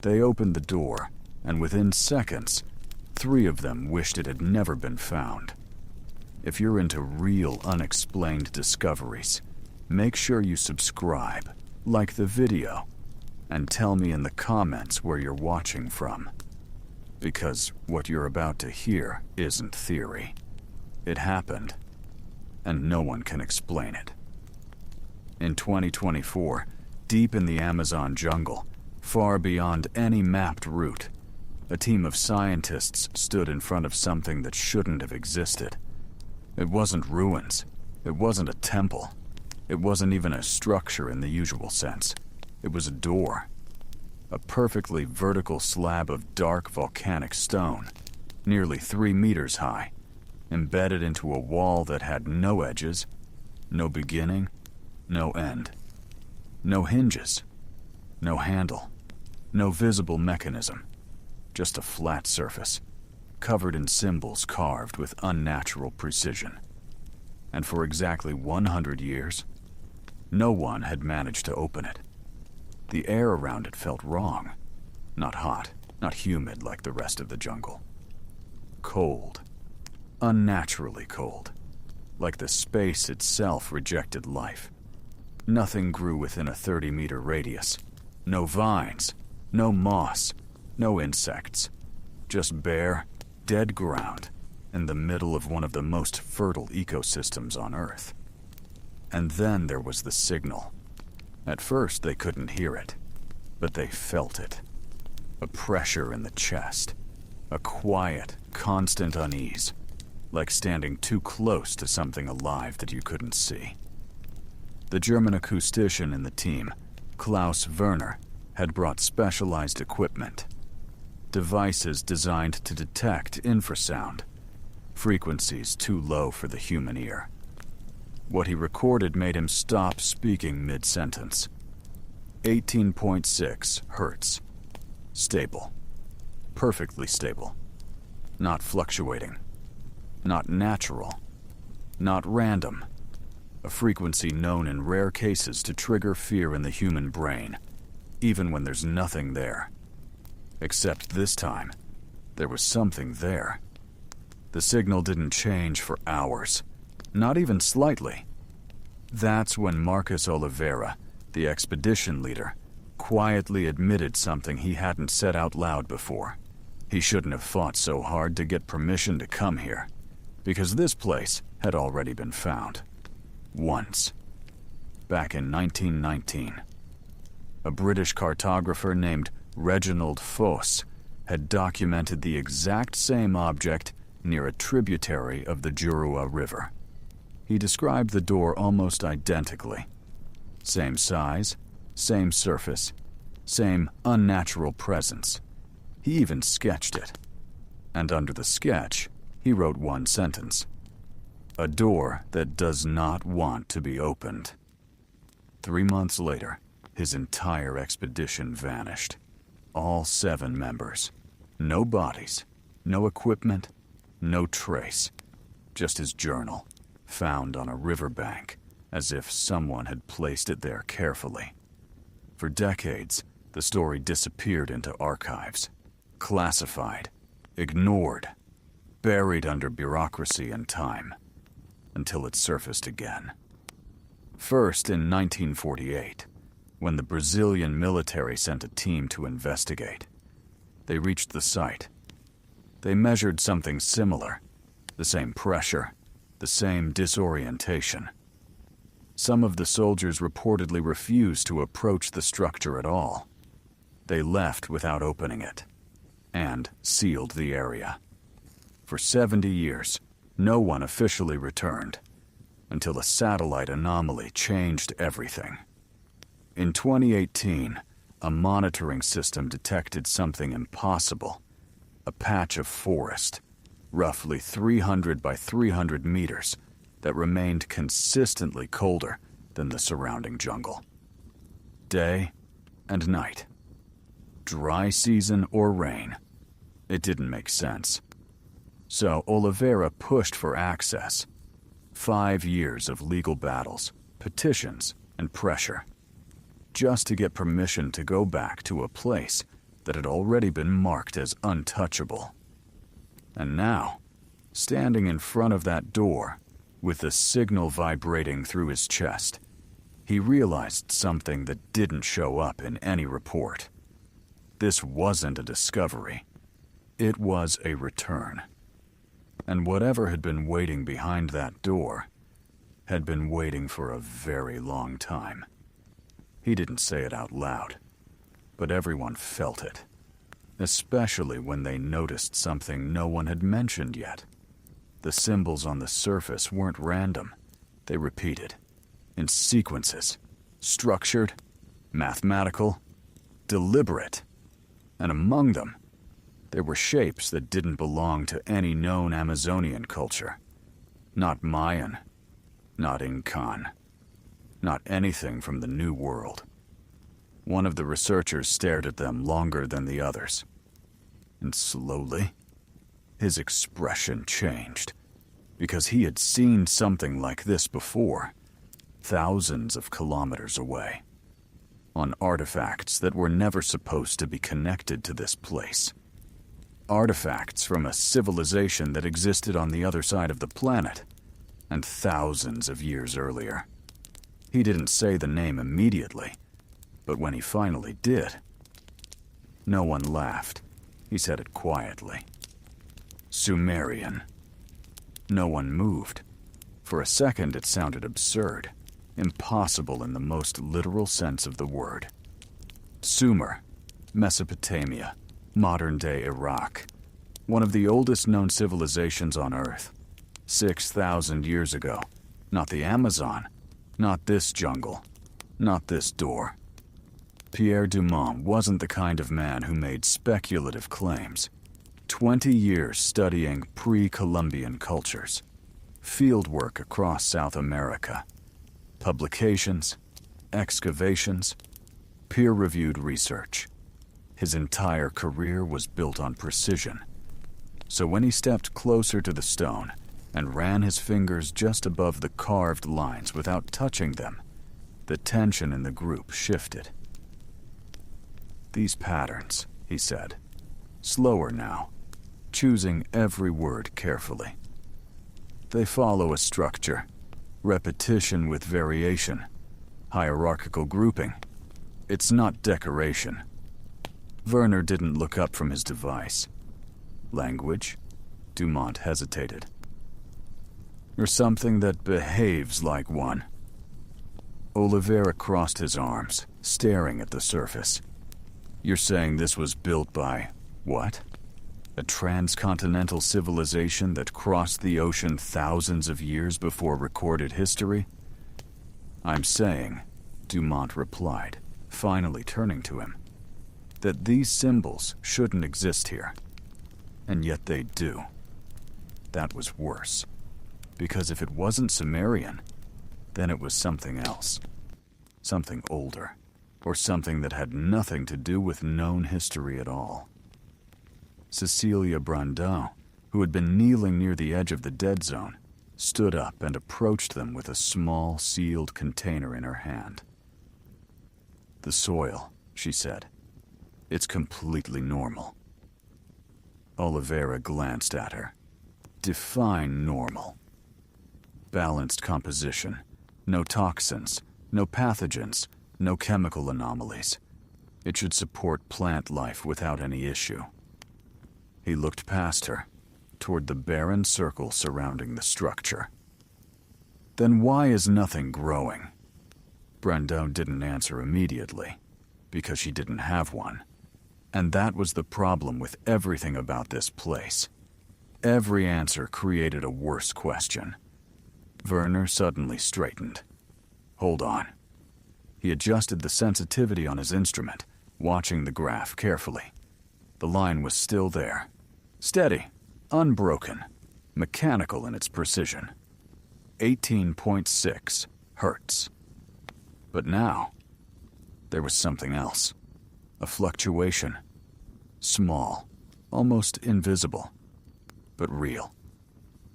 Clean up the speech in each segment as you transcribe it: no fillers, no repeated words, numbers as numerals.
They opened the door, and within seconds, 3 of them wished it had never been found. If you're into real unexplained discoveries, make sure you subscribe, like the video, and tell me in the comments where you're watching from. Because what you're about to hear isn't theory. It happened, and no one can explain it. In 2024, deep in the Amazon jungle, far beyond any mapped route, a team of scientists stood in front of something that shouldn't have existed. It wasn't ruins. It wasn't a temple. It wasn't even a structure in the usual sense. It was a door. A perfectly vertical slab of dark volcanic stone, nearly 3 meters high, embedded into a wall that had no edges, no beginning, no end. No hinges, no handle, no visible mechanism. Just a flat surface, covered in symbols carved with unnatural precision. And for exactly 100 years, no one had managed to open it. The air around it felt wrong. Not hot, not humid like the rest of the jungle. Cold. Unnaturally cold. Like the space itself rejected life. Nothing grew within a 30-meter radius. No vines, no moss, no insects. Just bare, dead ground in the middle of one of the most fertile ecosystems on Earth. And then there was the signal. At first they couldn't hear it, but they felt it. A pressure in the chest. A quiet, constant unease, like standing too close to something alive that you couldn't see. The German acoustician in the team, Klaus Werner, had brought specialized equipment. Devices designed to detect infrasound, frequencies too low for the human ear. What he recorded made him stop speaking mid-sentence. 18.6 hertz. Stable. Perfectly stable. Not fluctuating. Not natural. Not random. A frequency known in rare cases to trigger fear in the human brain, even when there's nothing there. Except this time, there was something there. The signal didn't change for hours, not even slightly. That's when Marcus Oliveira, the expedition leader, quietly admitted something he hadn't said out loud before. He shouldn't have fought so hard to get permission to come here, because this place had already been found. Once. Back in 1919. A British cartographer named Reginald Foss had documented the exact same object near a tributary of the Jurua River. He described the door almost identically. Same size, same surface, same unnatural presence. He even sketched it. And under the sketch, he wrote one sentence. A door that does not want to be opened. 3 months later, his entire expedition vanished. All 7 members. No bodies, no equipment, no trace. Just his journal, found on a riverbank, as if someone had placed it there carefully. For decades, the story disappeared into archives. Classified, ignored, buried under bureaucracy and time, until it surfaced again. First in 1948, when the Brazilian military sent a team to investigate. They reached the site. They measured something similar, the same pressure, the same disorientation. Some of the soldiers reportedly refused to approach the structure at all. They left without opening it, and sealed the area. For 70 years, no one officially returned, until a satellite anomaly changed everything. In 2018, a monitoring system detected something impossible. A patch of forest, roughly 300 by 300 meters, that remained consistently colder than the surrounding jungle. Day and night. Dry season or rain. It didn't make sense. So Oliveira pushed for access. 5 years of legal battles, petitions, and pressure. Just to get permission to go back to a place that had already been marked as untouchable. And now, standing in front of that door, with the signal vibrating through his chest, he realized something that didn't show up in any report. This wasn't a discovery. It was a return. And whatever had been waiting behind that door had been waiting for a very long time. He didn't say it out loud, but everyone felt it, especially when they noticed something no one had mentioned yet. The symbols on the surface weren't random. They repeated, in sequences, structured, mathematical, deliberate. And among them, there were shapes that didn't belong to any known Amazonian culture. Not Mayan, not Incan, not anything from the New World. One of the researchers stared at them longer than the others. And slowly, his expression changed, because he had seen something like this before, thousands of kilometers away, on artifacts that were never supposed to be connected to this place. Artifacts from a civilization that existed on the other side of the planet, and thousands of years earlier. He didn't say the name immediately, but when he finally did, no one laughed. He said it quietly. Sumerian. No one moved. For a second, it sounded absurd, impossible in the most literal sense of the word. Sumer, Mesopotamia, modern-day Iraq, one of the oldest known civilizations on Earth. 6,000 years ago. Not the Amazon, not this jungle, not this door. Pierre Dumont wasn't the kind of man who made speculative claims. 20 years studying pre-Columbian cultures, fieldwork across South America, publications, excavations, peer-reviewed research. His entire career was built on precision. So when he stepped closer to the stone and ran his fingers just above the carved lines without touching them, the tension in the group shifted. These patterns, he said, slower now, choosing every word carefully. They follow a structure, repetition with variation, hierarchical grouping. It's not decoration. Werner didn't look up from his device. Language? Dumont hesitated. Or something that behaves like one. Oliveira crossed his arms, staring at the surface. You're saying this was built by what? A transcontinental civilization that crossed the ocean thousands of years before recorded history? I'm saying, Dumont replied, finally turning to him, that these symbols shouldn't exist here. And yet they do. That was worse. Because if it wasn't Sumerian, then it was something else. Something older. Or something that had nothing to do with known history at all. Cecilia Brandon, who had been kneeling near the edge of the dead zone, stood up and approached them with a small, sealed container in her hand. The soil, she said. It's completely normal. Oliveira glanced at her. Define normal. Balanced composition. No toxins, no pathogens, no chemical anomalies. It should support plant life without any issue. He looked past her, toward the barren circle surrounding the structure. Then why is nothing growing? Brandon didn't answer immediately, because she didn't have one. And that was the problem with everything about this place. Every answer created a worse question. Werner suddenly straightened. Hold on. He adjusted the sensitivity on his instrument, watching the graph carefully. The line was still there. Steady, unbroken, mechanical in its precision. 18.6 hertz. But now, there was something else. A fluctuation. Small, almost invisible, but real.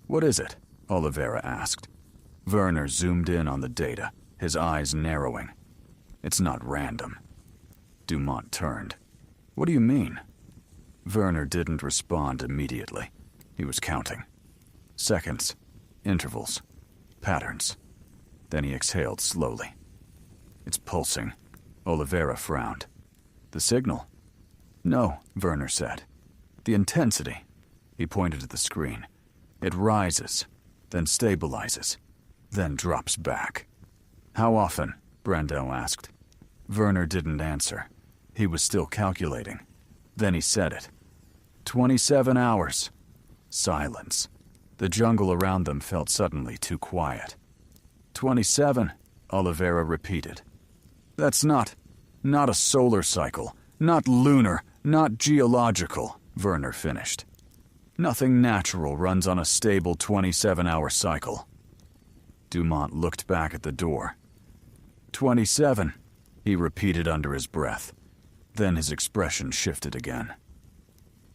What is it? Oliveira asked. Werner zoomed in on the data, his eyes narrowing. It's not random. Dumont turned. What do you mean? Werner didn't respond immediately. He was counting. Seconds, intervals, patterns. Then he exhaled slowly. It's pulsing. Oliveira frowned. The signal? No, Werner said. The intensity. He pointed at the screen. It rises, then stabilizes, then drops back. How often? Brandel asked. Werner didn't answer. He was still calculating. Then he said it. 27 hours. Silence. The jungle around them felt suddenly too quiet. 27, Oliveira repeated. That's not a solar cycle, not lunar, not geological, Werner finished. Nothing natural runs on a stable 27-hour cycle. Dumont looked back at the door. 27, he repeated under his breath. Then his expression shifted again.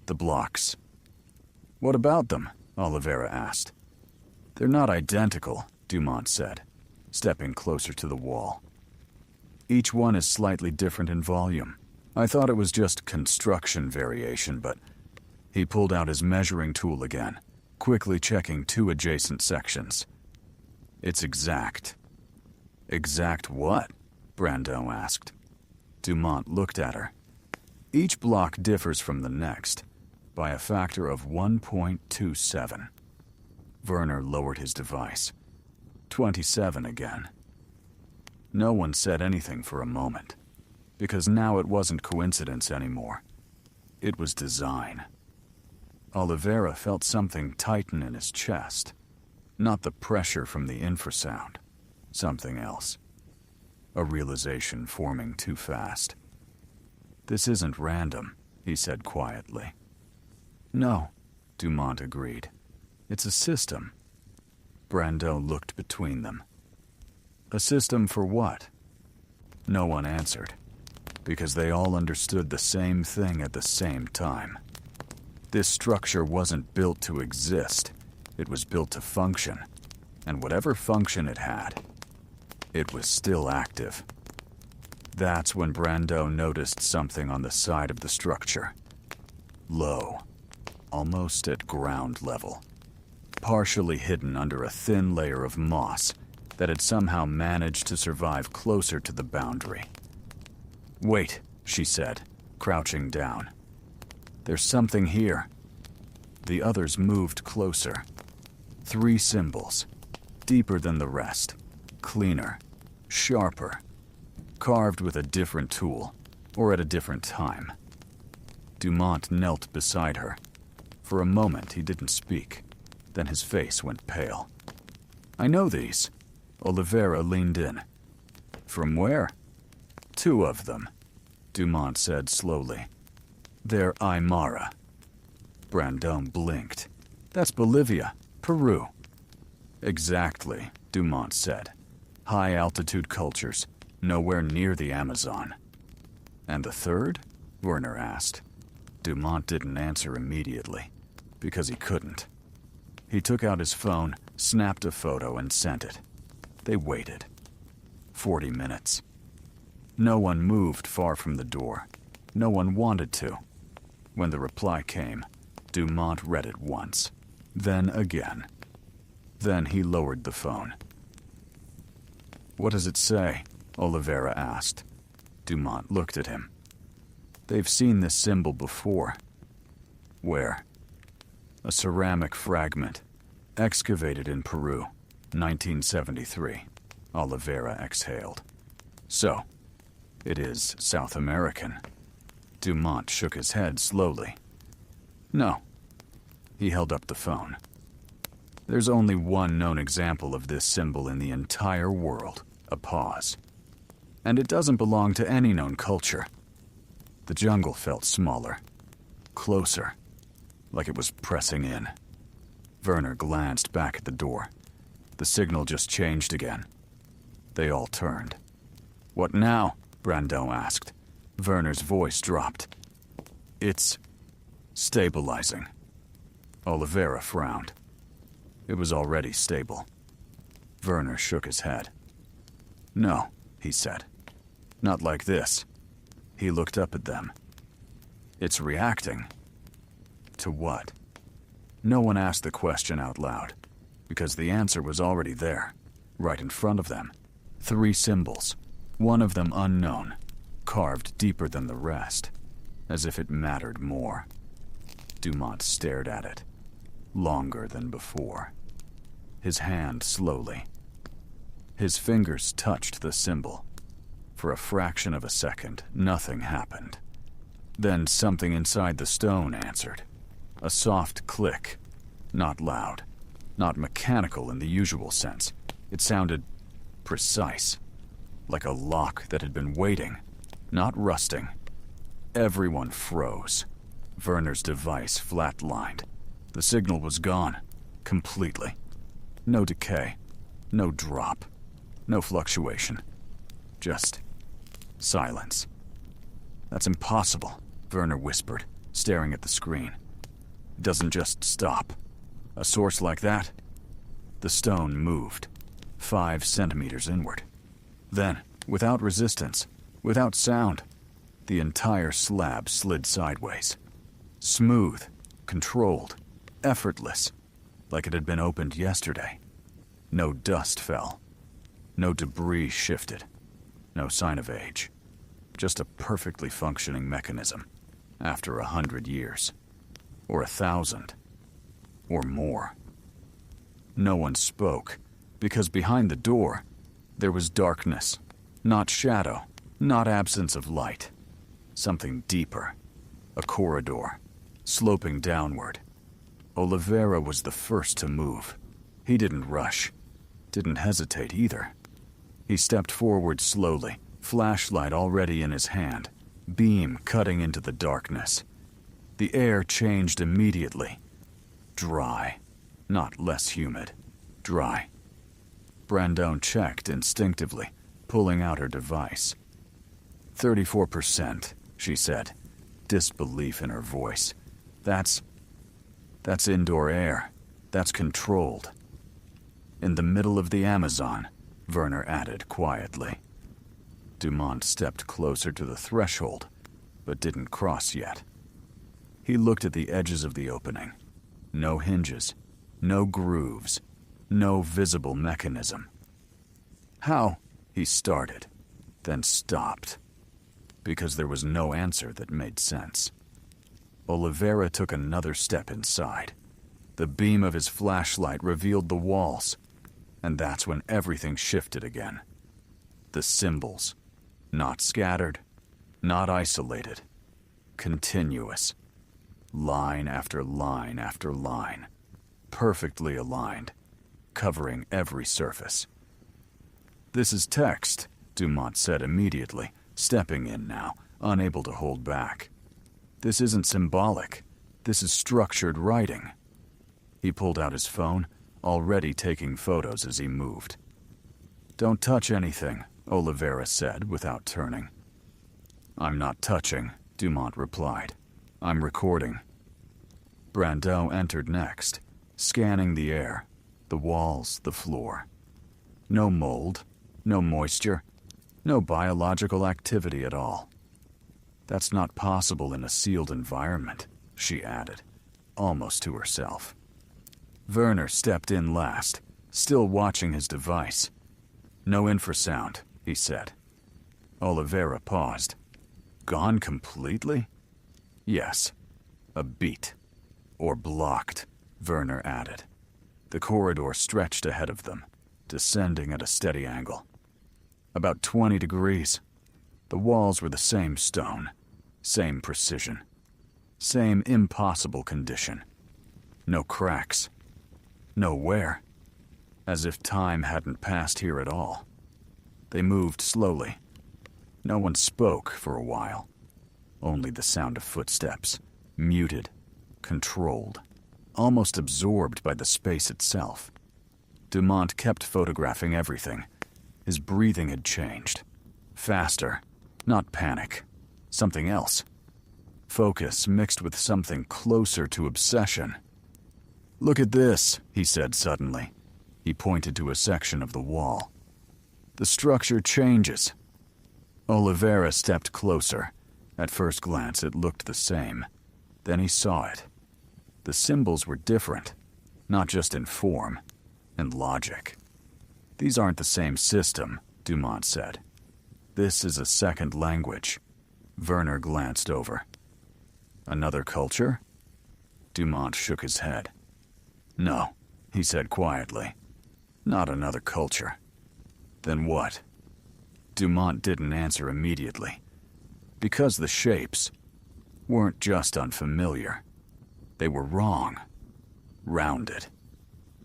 The blocks. What about them? Oliveira asked. They're not identical, Dumont said, stepping closer to the wall. Each one is slightly different in volume. I thought it was just construction variation, but he pulled out his measuring tool again, quickly checking 2 adjacent sections. It's exact. Exact what? Brando asked. Dumont looked at her. Each block differs from the next by a factor of 1.27. Werner lowered his device. 27 again. No one said anything for a moment, because now it wasn't coincidence anymore. It was design. Oliveira felt something tighten in his chest. Not the pressure from the infrasound. Something else. A realization forming too fast. This isn't random, he said quietly. No, Dumont agreed. It's a system. Brando looked between them. A system for what? No one answered, because they all understood the same thing at the same time. This structure wasn't built to exist. It was built to function, and whatever function it had, it was still active. That's when Brando noticed something on the side of the structure. Low, almost at ground level, partially hidden under a thin layer of moss that had somehow managed to survive closer to the boundary. Wait, she said, crouching down. There's something here. The others moved closer. 3 symbols, deeper than the rest, cleaner, sharper, carved with a different tool, or at a different time. Dumont knelt beside her. For a moment he didn't speak, then his face went pale. I know these. Oliveira leaned in. From where? 2 of them, Dumont said slowly. They're Aymara. Brandon blinked. That's Bolivia, Peru. Exactly, Dumont said. High-altitude cultures, nowhere near the Amazon. And the third? Werner asked. Dumont didn't answer immediately, because he couldn't. He took out his phone, snapped a photo, and sent it. They waited. 40 minutes. No one moved far from the door. No one wanted to. When the reply came, Dumont read it once, then again. Then he lowered the phone. What does it say? Oliveira asked. Dumont looked at him. They've seen this symbol before. Where? A ceramic fragment, excavated in Peru, 1973. Oliveira exhaled. So, it is South American. Dumont shook his head slowly. No. He held up the phone. There's only one known example of this symbol in the entire world, a pause. And it doesn't belong to any known culture. The jungle felt smaller, closer, like it was pressing in. Werner glanced back at the door. The signal just changed again. They all turned. What now? Brando asked. Werner's voice dropped. It's stabilizing. Oliveira frowned. It was already stable. Werner shook his head. No, he said. Not like this. He looked up at them. It's reacting. To what? No one asked the question out loud, because the answer was already there, right in front of them. 3 symbols, one of them unknown, carved deeper than the rest, as if it mattered more. Dumont stared at it, longer than before. His hand slowly. His fingers touched the symbol. For a fraction of a second, nothing happened. Then something inside the stone answered. A soft click. Not loud. Not mechanical in the usual sense. It sounded precise. Like a lock that had been waiting, not rusting. Everyone froze. Werner's device flatlined. The signal was gone. Completely. No decay. No drop. No fluctuation. Just silence. That's impossible, Werner whispered, staring at the screen. It doesn't just stop. A source like that? The stone moved, 5 centimeters inward. Then, without resistance, without sound, the entire slab slid sideways. Smooth, controlled, effortless, like it had been opened yesterday. No dust fell. No debris shifted. No sign of age. Just a perfectly functioning mechanism, after 100 years. Or 1,000. Or more. No one spoke, because behind the door, there was darkness. Not shadow, not absence of light. Something deeper. A corridor, sloping downward. Oliveira was the first to move. He didn't rush. Didn't hesitate either. He stepped forward slowly, flashlight already in his hand, beam cutting into the darkness. The air changed immediately. Dry. Not less humid. Dry. Brandon checked instinctively, pulling out her device. 34%, she said, disbelief in her voice. That's indoor air. That's controlled. In the middle of the Amazon, Werner added quietly. Dumont stepped closer to the threshold, but didn't cross yet. He looked at the edges of the opening. No hinges, no grooves, no visible mechanism. How? He started, then stopped, because there was no answer that made sense. Oliveira took another step inside. The beam of his flashlight revealed the walls, and that's when everything shifted again. The symbols. Not scattered, not isolated. Continuous. Line after line after line. Perfectly aligned, covering every surface. This is text, Dumont said immediately, stepping in now, unable to hold back. This isn't symbolic. This is structured writing. He pulled out his phone, already taking photos as he moved. Don't touch anything, Oliveira said without turning. I'm not touching, Dumont replied. I'm recording. Brandon entered next, scanning the air, the walls, the floor. No mold, no moisture, no biological activity at all. That's not possible in a sealed environment, she added, almost to herself. Werner stepped in last, still watching his device. No infrasound, he said. Oliveira paused. Gone completely? Yes. A beat. Or blocked, Werner added. The corridor stretched ahead of them, descending at a steady angle. About 20 degrees. The walls were the same stone, same precision, same impossible condition. No cracks. No wear. As if time hadn't passed here at all. They moved slowly. No one spoke for a while. Only the sound of footsteps, muted, controlled, almost absorbed by the space itself. Dumont kept photographing everything. His breathing had changed. Faster. Not panic. Something else. Focus mixed with something closer to obsession. Look at this, he said suddenly. He pointed to a section of the wall. The structure changes. Oliveira stepped closer, At first glance, it looked the same. Then he saw it. The symbols were different, not just in form, in logic. These aren't the same system, Dumont said. This is a second language. Werner glanced over. Another culture? Dumont shook his head. No, he said quietly. Not another culture. Then what? Dumont didn't answer immediately. Because the shapes weren't just unfamiliar. They were wrong. Rounded.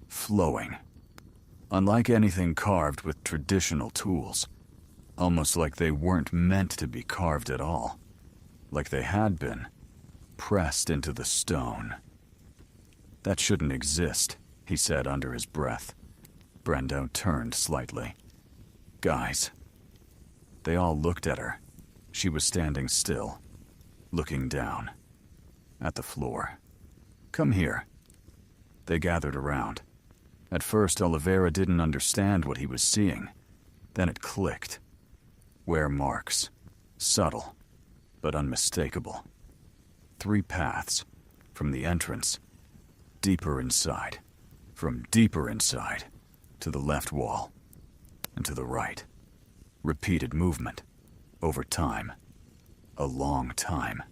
Flowing. Unlike anything carved with traditional tools. Almost like they weren't meant to be carved at all. Like they had been. Pressed into the stone. That shouldn't exist, he said under his breath. Brando turned slightly. Guys. They all looked at her. She was standing still, looking down, at the floor. Come here. They gathered around. At first, Oliveira didn't understand what he was seeing. Then it clicked. Wear marks. Subtle, but unmistakable. 3 paths. From the entrance. Deeper inside. From deeper inside. To the left wall. And to the right. Repeated movement. Over time. A long time.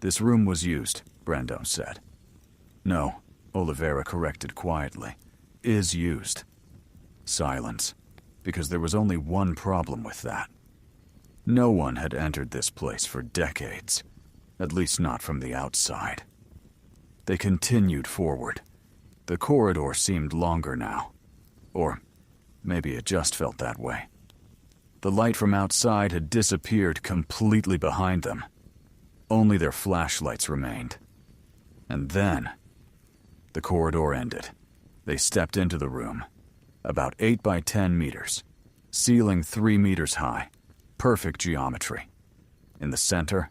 This room was used, Brando said. No, Oliveira corrected quietly. Is used. Silence. Because there was only one problem with that. No one had entered this place for decades. At least not from the outside. They continued forward. The corridor seemed longer now. Or maybe it just felt that way. The light from outside had disappeared completely behind them. Only their flashlights remained. And then, the corridor ended. They stepped into the room. About 8 by 10 meters. Ceiling 3 meters high. Perfect geometry. In the center,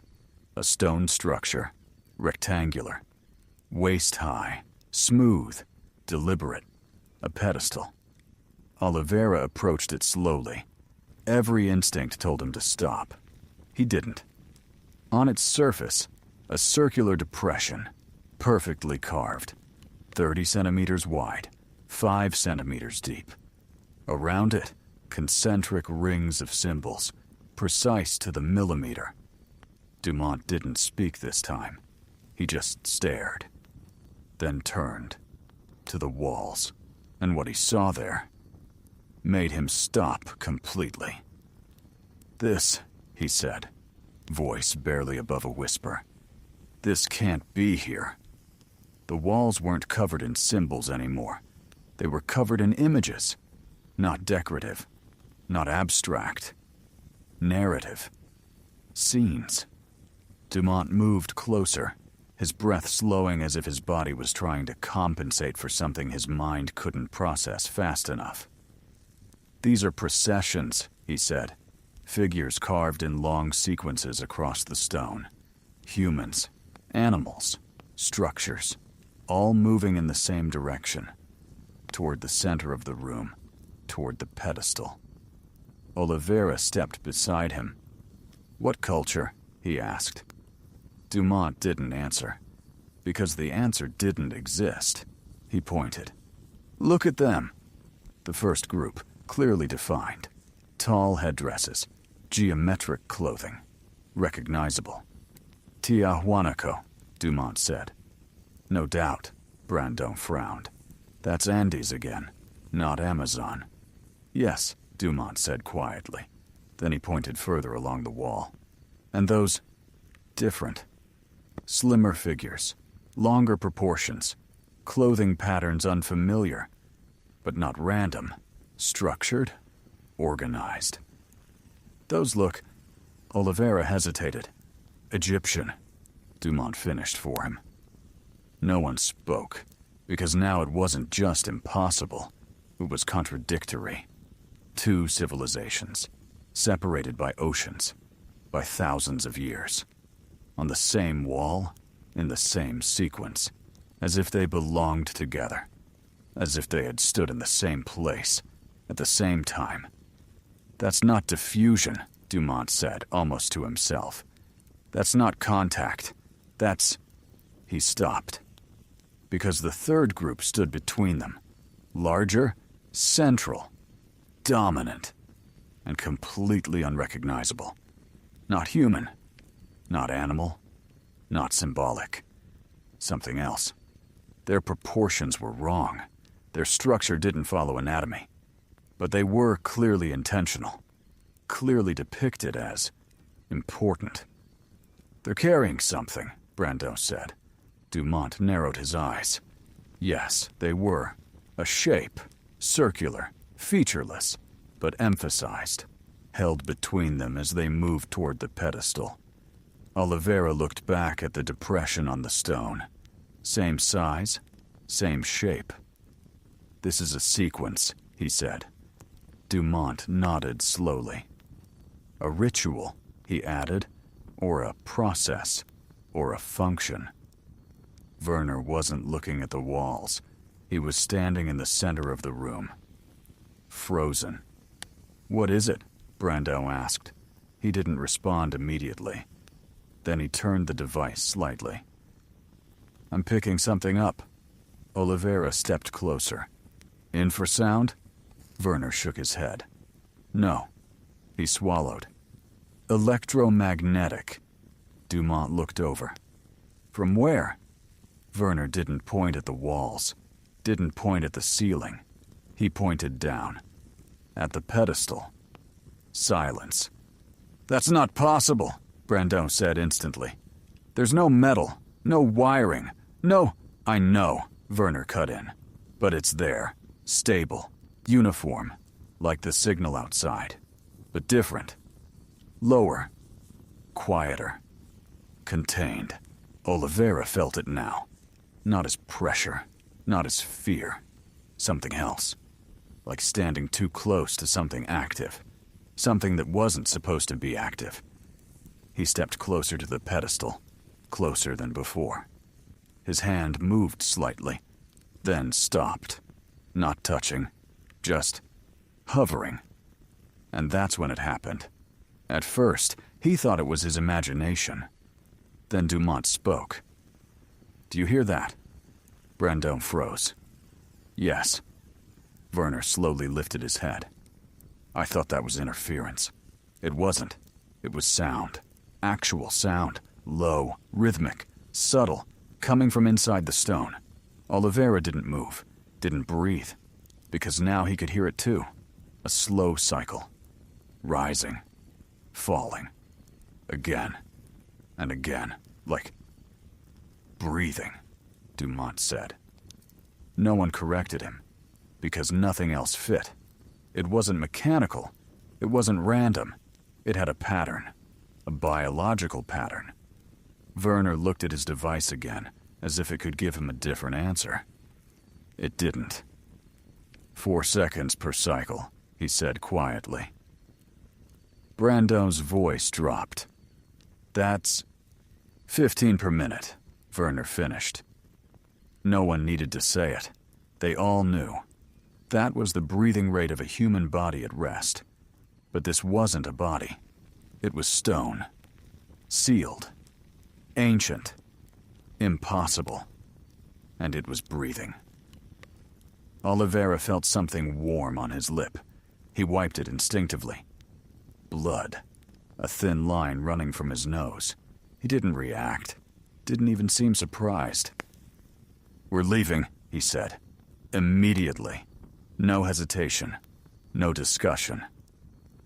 a stone structure. Rectangular. Waist high. Smooth. Deliberate. A pedestal. Oliveira approached it slowly. Every instinct told him to stop. He didn't. On its surface, a circular depression, perfectly carved, 30 centimeters wide, 5 centimeters deep. Around it, concentric rings of symbols, precise to the millimeter. Dumont didn't speak this time. He just stared. Then turned to the walls, and what he saw there made him stop completely. This, he said, voice barely above a whisper. This can't be here. The walls weren't covered in symbols anymore. They were covered in images. Not decorative. Not abstract. Narrative. Scenes. Dumont moved closer, his breath slowing as if his body was trying to compensate for something his mind couldn't process fast enough. These are processions, he said. Figures carved in long sequences across the stone. Humans, animals, structures, all moving in the same direction. Toward the center of the room, toward the pedestal. Oliveira stepped beside him. What culture? He asked. Dumont didn't answer. Because the answer didn't exist. He pointed. Look at them. The first group. Clearly defined. Tall headdresses. Geometric clothing. Recognizable. Tiahuanaco, Dumont said. No doubt, Brando frowned. That's Andes again, not Amazon. Yes, Dumont said quietly. Then he pointed further along the wall. And those... different. Slimmer figures. Longer proportions. Clothing patterns unfamiliar. But not random. Structured, organized. Those look... Oliveira hesitated. Egyptian. Dumont finished for him. No one spoke, because now it wasn't just impossible. It was contradictory. 2 civilizations, separated by oceans, by thousands of years. On the same wall, in the same sequence, as if they belonged together. As if they had stood in the same place. At the same time. That's not diffusion, Dumont said, almost to himself. That's not contact. That's... He stopped. Because the third group stood between them. Larger, central, dominant, and completely unrecognizable. Not human. Not animal. Not symbolic. Something else. Their proportions were wrong. Their structure didn't follow anatomy. But they were clearly intentional. Clearly depicted as important. They're carrying something, Brando said. Dumont narrowed his eyes. Yes, they were. A shape. Circular. Featureless. But emphasized. Held between them as they moved toward the pedestal. Oliveira looked back at the depression on the stone. Same size. Same shape. This is a sequence, he said. Dumont nodded slowly. A ritual, he added, or a process, or a function. Werner wasn't looking at the walls. He was standing in the center of the room. Frozen. What is it? Brando asked. He didn't respond immediately. Then he turned the device slightly. I'm picking something up. Oliveira stepped closer. Infrasound? Werner shook his head. No. He swallowed. Electromagnetic. Dumont looked over. From where? Werner didn't point at the walls. Didn't point at the ceiling. He pointed down. At the pedestal. Silence. That's not possible, Brando said instantly. There's no metal, no wiring, no... I know, Werner cut in. But it's there. Stable. Uniform. Like the signal outside. But different. Lower. Quieter. Contained. Oliveira felt it now. Not as pressure. Not as fear. Something else. Like standing too close to something active. Something that wasn't supposed to be active. He stepped closer to the pedestal. Closer than before. His hand moved slightly. Then stopped. Not touching. Just hovering. And that's when it happened. At first, he thought it was his imagination. Then Dumont spoke. Do you hear that? Brando froze. Yes. Werner slowly lifted his head. I thought that was interference. It wasn't. It was sound. Actual sound. Low, rhythmic, subtle, coming from inside the stone. Oliveira didn't move, didn't breathe, because now he could hear it too. A slow cycle. Rising. Falling. Again. And again. Like breathing, Dumont said. No one corrected him, because nothing else fit. It wasn't mechanical. It wasn't random. It had a pattern. A biological pattern. Werner looked at his device again, as if it could give him a different answer. It didn't. 4 seconds per cycle, he said quietly. Brando's voice dropped. That's 15 per minute, Werner finished. No one needed to say it. They all knew. That was the breathing rate of a human body at rest. But this wasn't a body. It was stone. Sealed. Ancient. Impossible. And it was breathing. Oliveira felt something warm on his lip. He wiped it instinctively. Blood. A thin line running from his nose. He didn't react. Didn't even seem surprised. We're leaving, he said. Immediately. No hesitation. No discussion.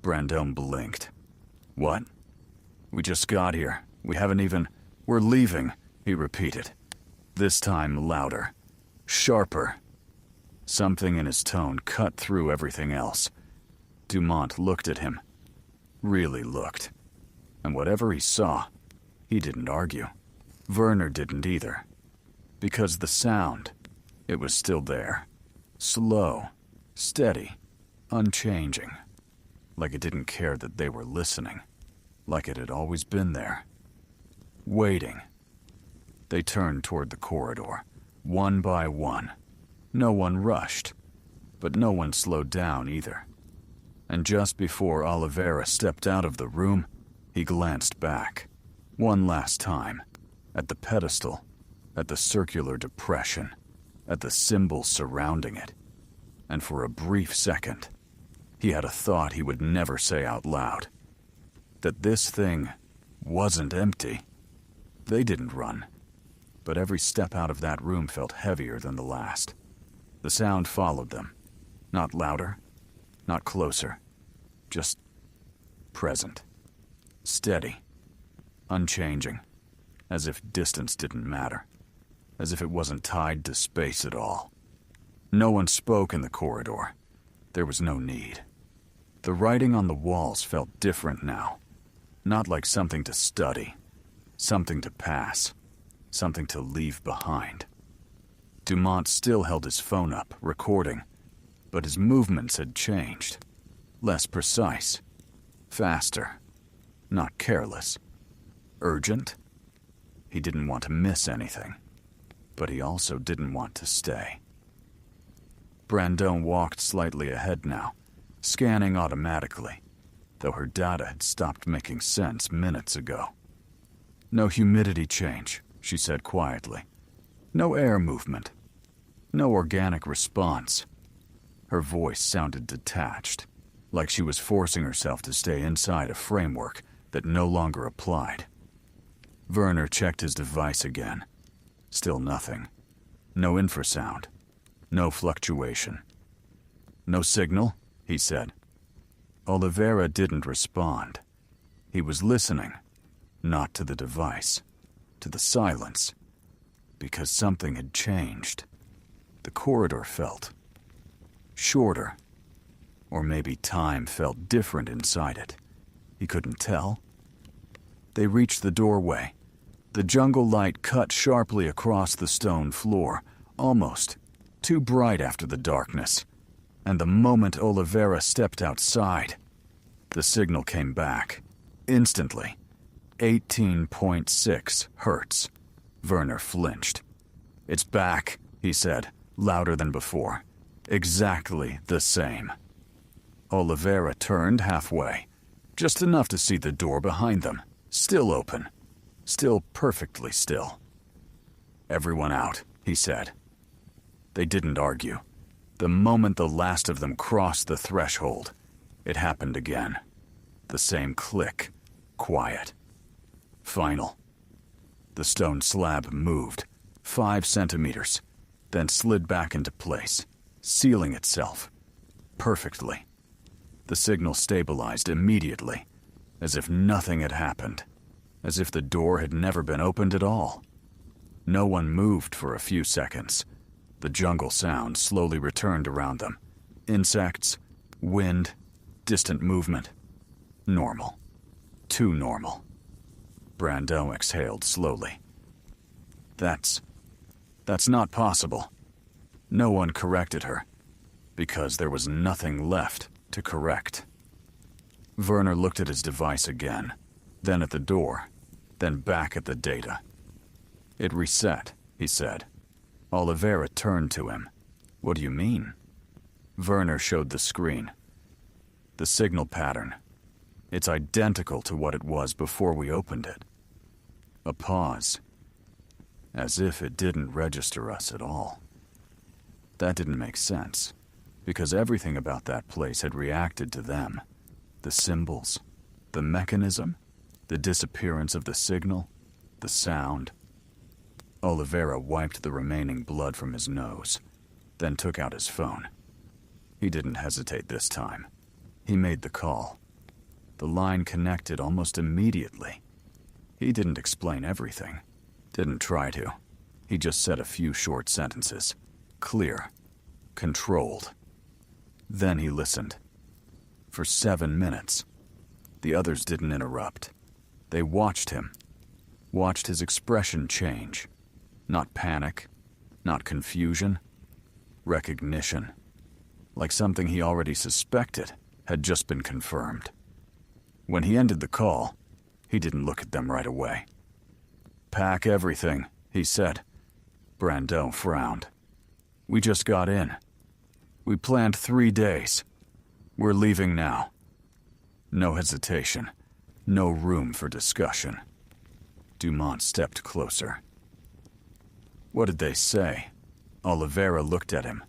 Brando blinked. What? We just got here. We haven't even... We're leaving, he repeated. This time louder. Sharper. Something in his tone cut through everything else. Dumont looked at him. Really looked. And whatever he saw, he didn't argue. Werner didn't either. Because the sound, it was still there. Slow. Steady. Unchanging. Like it didn't care that they were listening. Like it had always been there. Waiting. They turned toward the corridor, one by one. No one rushed, but no one slowed down either. And just before Oliveira stepped out of the room, he glanced back. One last time. At the pedestal. At the circular depression. At the symbols surrounding it. And for a brief second, he had a thought he would never say out loud. That this thing wasn't empty. They didn't run. But every step out of that room felt heavier than the last. The sound followed them. Not louder, not closer. Just present. Steady. Unchanging. As if distance didn't matter. As if it wasn't tied to space at all. No one spoke in the corridor. There was no need. The writing on the walls felt different now. Not like something to study. Something to pass. Something to leave behind. Dumont still held his phone up, recording. But his movements had changed. Less precise. Faster. Not careless. Urgent? He didn't want to miss anything. But he also didn't want to stay. Brandon walked slightly ahead now, scanning automatically, though her data had stopped making sense minutes ago. No humidity change, she said quietly. No air movement. No organic response. Her voice sounded detached, like she was forcing herself to stay inside a framework that no longer applied. Werner checked his device again. Still nothing. No infrasound. No fluctuation. No signal, he said. Oliveira didn't respond. He was listening, not to the device, to the silence, because something had changed. The corridor felt shorter, or maybe time felt different inside it. He couldn't tell. They reached the doorway. The jungle light cut sharply across the stone floor, almost too bright after the darkness. And the moment Oliveira stepped outside, the signal came back. Instantly. 18.6 hertz. Werner flinched. "It's back," he said, louder than before. "Exactly the same." Oliveira turned halfway, just enough to see the door behind them, still open, still perfectly still. "Everyone out," he said. They didn't argue. The moment the last of them crossed the threshold, it happened again. The same click, quiet. Final. The stone slab moved, 5 centimeters, then slid back into place, sealing itself. Perfectly. The signal stabilized immediately, as if nothing had happened, as if the door had never been opened at all. No one moved for a few seconds. The jungle sound slowly returned around them. Insects, wind, distant movement. Normal. Too normal. Brandon exhaled slowly. That's not possible. No one corrected her, because there was nothing left to correct. Werner looked at his device again, then at the door, then back at the data. "It reset," he said. Oliveira turned to him. "What do you mean?" Werner showed the screen. "The signal pattern. It's identical to what it was before we opened it." A pause. As if it didn't register us at all. That didn't make sense, because everything about that place had reacted to them. The symbols, the mechanism, the disappearance of the signal, the sound. Oliveira wiped the remaining blood from his nose, then took out his phone. He didn't hesitate this time. He made the call. The line connected almost immediately. He didn't explain everything. Didn't try to. He just said a few short sentences. Clear. Controlled. Then he listened. For 7 minutes. The others didn't interrupt. They watched him. Watched his expression change. Not panic. Not confusion. Recognition. Like something he already suspected had just been confirmed. When he ended the call, he didn't look at them right away. "Pack everything," he said. Brandon frowned. "We just got in. We planned 3 days. We're leaving now." No hesitation. No room for discussion. Dumont stepped closer. What did they say? Oliveira looked at him,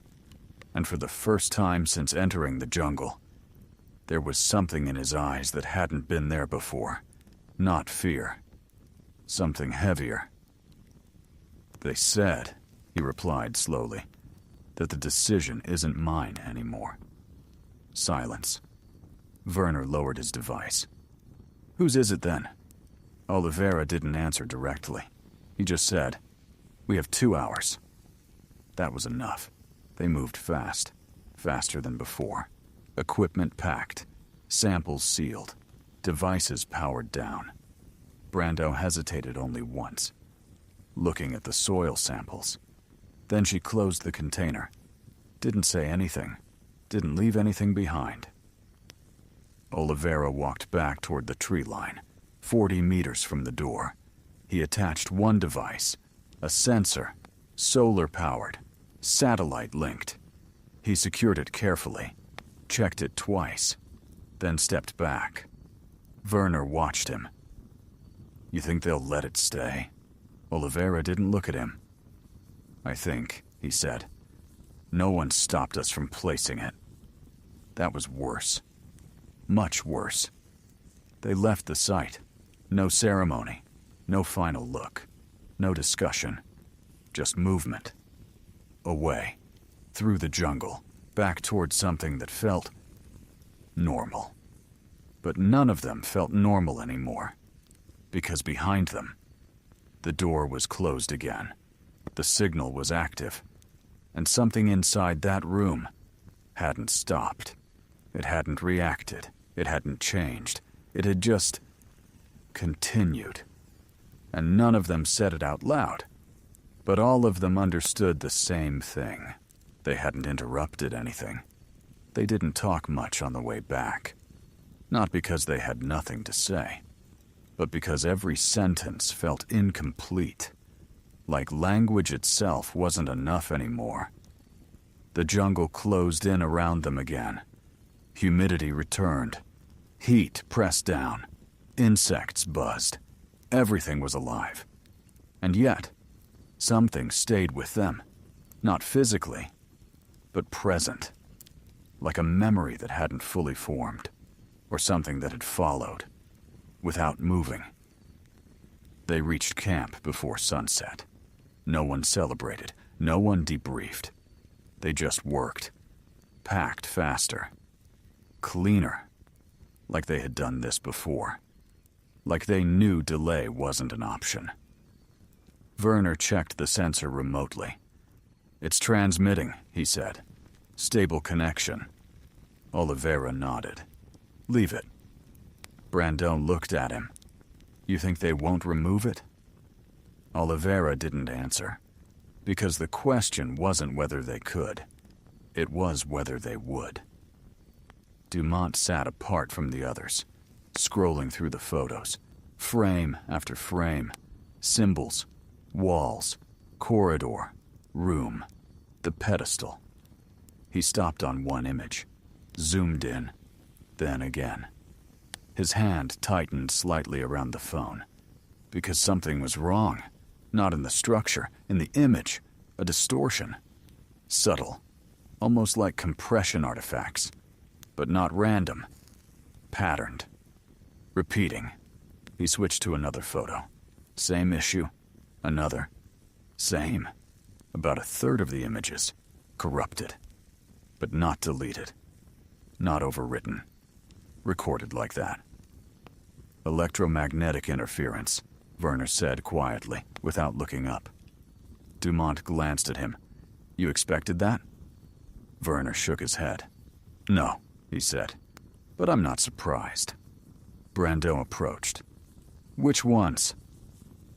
and for the first time since entering the jungle, there was something in his eyes that hadn't been there before. Not fear. Something heavier. They said, he replied slowly, that the decision isn't mine anymore. Silence. Werner lowered his device. Whose is it then? Oliveira didn't answer directly. He just said, we have 2 hours. That was enough. They moved fast. Faster than before. Equipment packed. Samples sealed. Devices powered down. Brando hesitated only once, looking at the soil samples. Then she closed the container. Didn't say anything. Didn't leave anything behind. Oliveira walked back toward the tree line, 40 meters from the door. He attached one device, a sensor, solar-powered, satellite-linked. He secured it carefully, checked it twice, then stepped back. Werner watched him. You think they'll let it stay? Oliveira didn't look at him. I think, he said. No one stopped us from placing it. That was worse. Much worse. They left the site. No ceremony. No final look. No discussion. Just movement. Away. Through the jungle. Back toward something that felt normal. But none of them felt normal anymore. Because behind them, the door was closed again. The signal was active. And something inside that room hadn't stopped. It hadn't reacted. It hadn't changed. It had just continued. And none of them said it out loud. But all of them understood the same thing. They hadn't interrupted anything. They didn't talk much on the way back. Not because they had nothing to say, but because every sentence felt incomplete. Like language itself wasn't enough anymore. The jungle closed in around them again. Humidity returned. Heat pressed down. Insects buzzed. Everything was alive. And yet, something stayed with them. Not physically, but present. Like a memory that hadn't fully formed. Or something that had followed, without moving. They reached camp before sunset. No one celebrated. No one debriefed. They just worked. Packed faster. Cleaner. Like they had done this before. Like they knew delay wasn't an option. Werner checked the sensor remotely. It's transmitting, he said. Stable connection. Oliveira nodded. Leave it. Brandon looked at him. You think they won't remove it? Oliveira didn't answer, because the question wasn't whether they could. It was whether they would. Dumont sat apart from the others, scrolling through the photos, frame after frame, symbols, walls, corridor, room, the pedestal. He stopped on one image, zoomed in, then again. His hand tightened slightly around the phone, because something was wrong. Not in the structure, in the image, a distortion. Subtle, almost like compression artifacts, but not random. Patterned. Repeating. He switched to another photo. Same issue. Another. Same. About a third of the images. Corrupted. But not deleted. Not overwritten. Recorded like that. Electromagnetic interference, Werner said quietly, without looking up. Dumont glanced at him. You expected that? Werner shook his head. No, he said. But I'm not surprised. Brando approached. Which ones?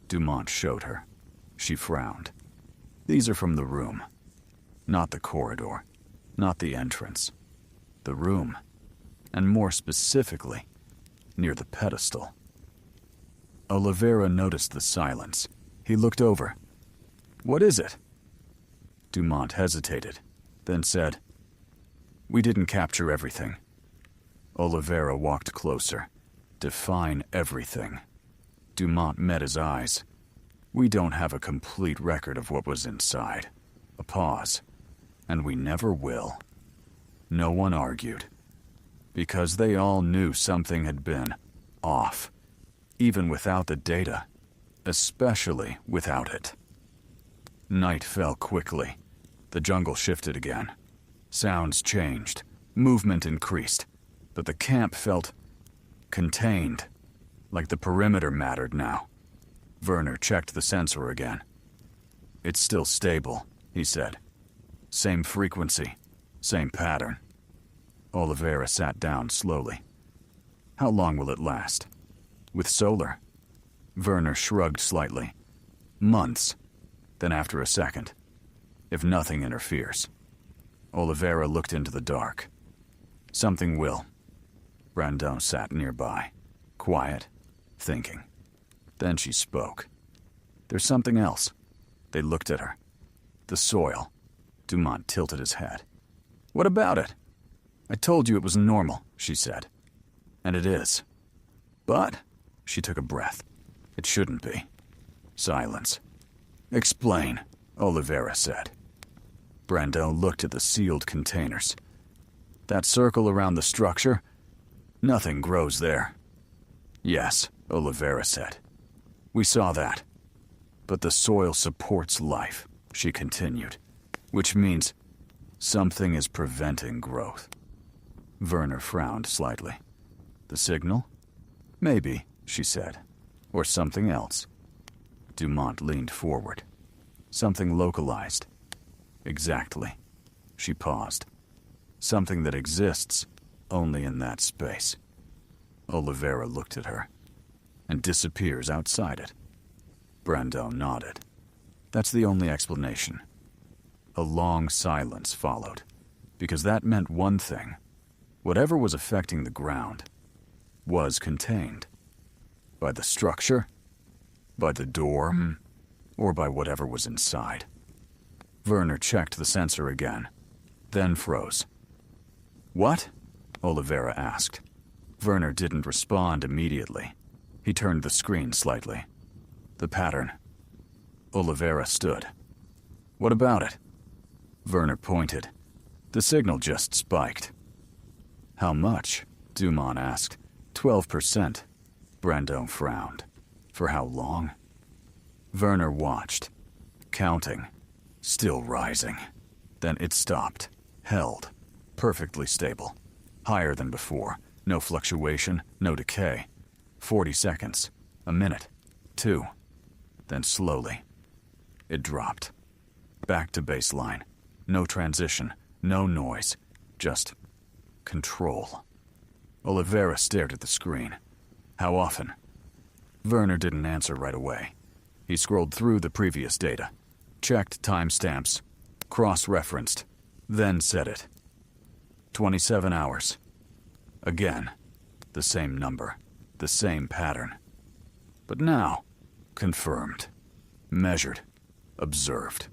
Dumont showed her. She frowned. These are from the room. Not the corridor. Not the entrance. The room. And more specifically, near the pedestal. Oliveira noticed the silence. He looked over. What is it? Dumont hesitated, then said, We didn't capture everything. Oliveira walked closer. Define everything. Dumont met his eyes. We don't have a complete record of what was inside. A pause. And we never will. No one argued. Because they all knew something had been off. Even without the data. Especially without it. Night fell quickly. The jungle shifted again. Sounds changed. Movement increased. But the camp felt contained. Like the perimeter mattered now. Werner checked the sensor again. "It's still stable," he said. "Same frequency. Same pattern." Oliveira sat down slowly. "How long will it last? With solar?" Werner shrugged slightly. "Months." Then after a second, "If nothing interferes." Oliveira looked into the dark. "Something will." Brandon sat nearby, quiet, thinking. Then she spoke. "There's something else." They looked at her. "The soil." Dumont tilted his head. "What about it?" "I told you it was normal," she said. "And it is. But," she took a breath, "it shouldn't be." Silence. "Explain," Oliveira said. Brandon looked at the sealed containers. "That circle around the structure? Nothing grows there." "Yes," Oliveira said. "We saw that. But the soil supports life," she continued, "which means something is preventing growth." Werner frowned slightly. "The signal?" "Maybe," she said. "Or something else." Dumont leaned forward. "Something localized." "Exactly." She paused. "Something that exists only in that space." Oliveira looked at her. "And disappears outside it." Brandon nodded. "That's the only explanation." A long silence followed, because that meant one thing. Whatever was affecting the ground was contained. By the structure, by the door, or by whatever was inside. Werner checked the sensor again, then froze. "What?" Oliveira asked. Werner didn't respond immediately. He turned the screen slightly. "The pattern." Oliveira stood. "What about it?" Werner pointed. "The signal just spiked." "How much?" Dumont asked. 12%. Brandon frowned. "For how long?" Werner watched, counting, still rising. Then it stopped, held, perfectly stable. Higher than before, no fluctuation, no decay. 40 seconds, a minute, 2. Then slowly, it dropped. Back to baseline. No transition, no noise, just control. Oliveira stared at the screen. "How often?" Werner didn't answer right away. He scrolled through the previous data, checked timestamps, cross-referenced, then said it. 27 hours. Again, the same number, the same pattern. But now, confirmed, measured, observed.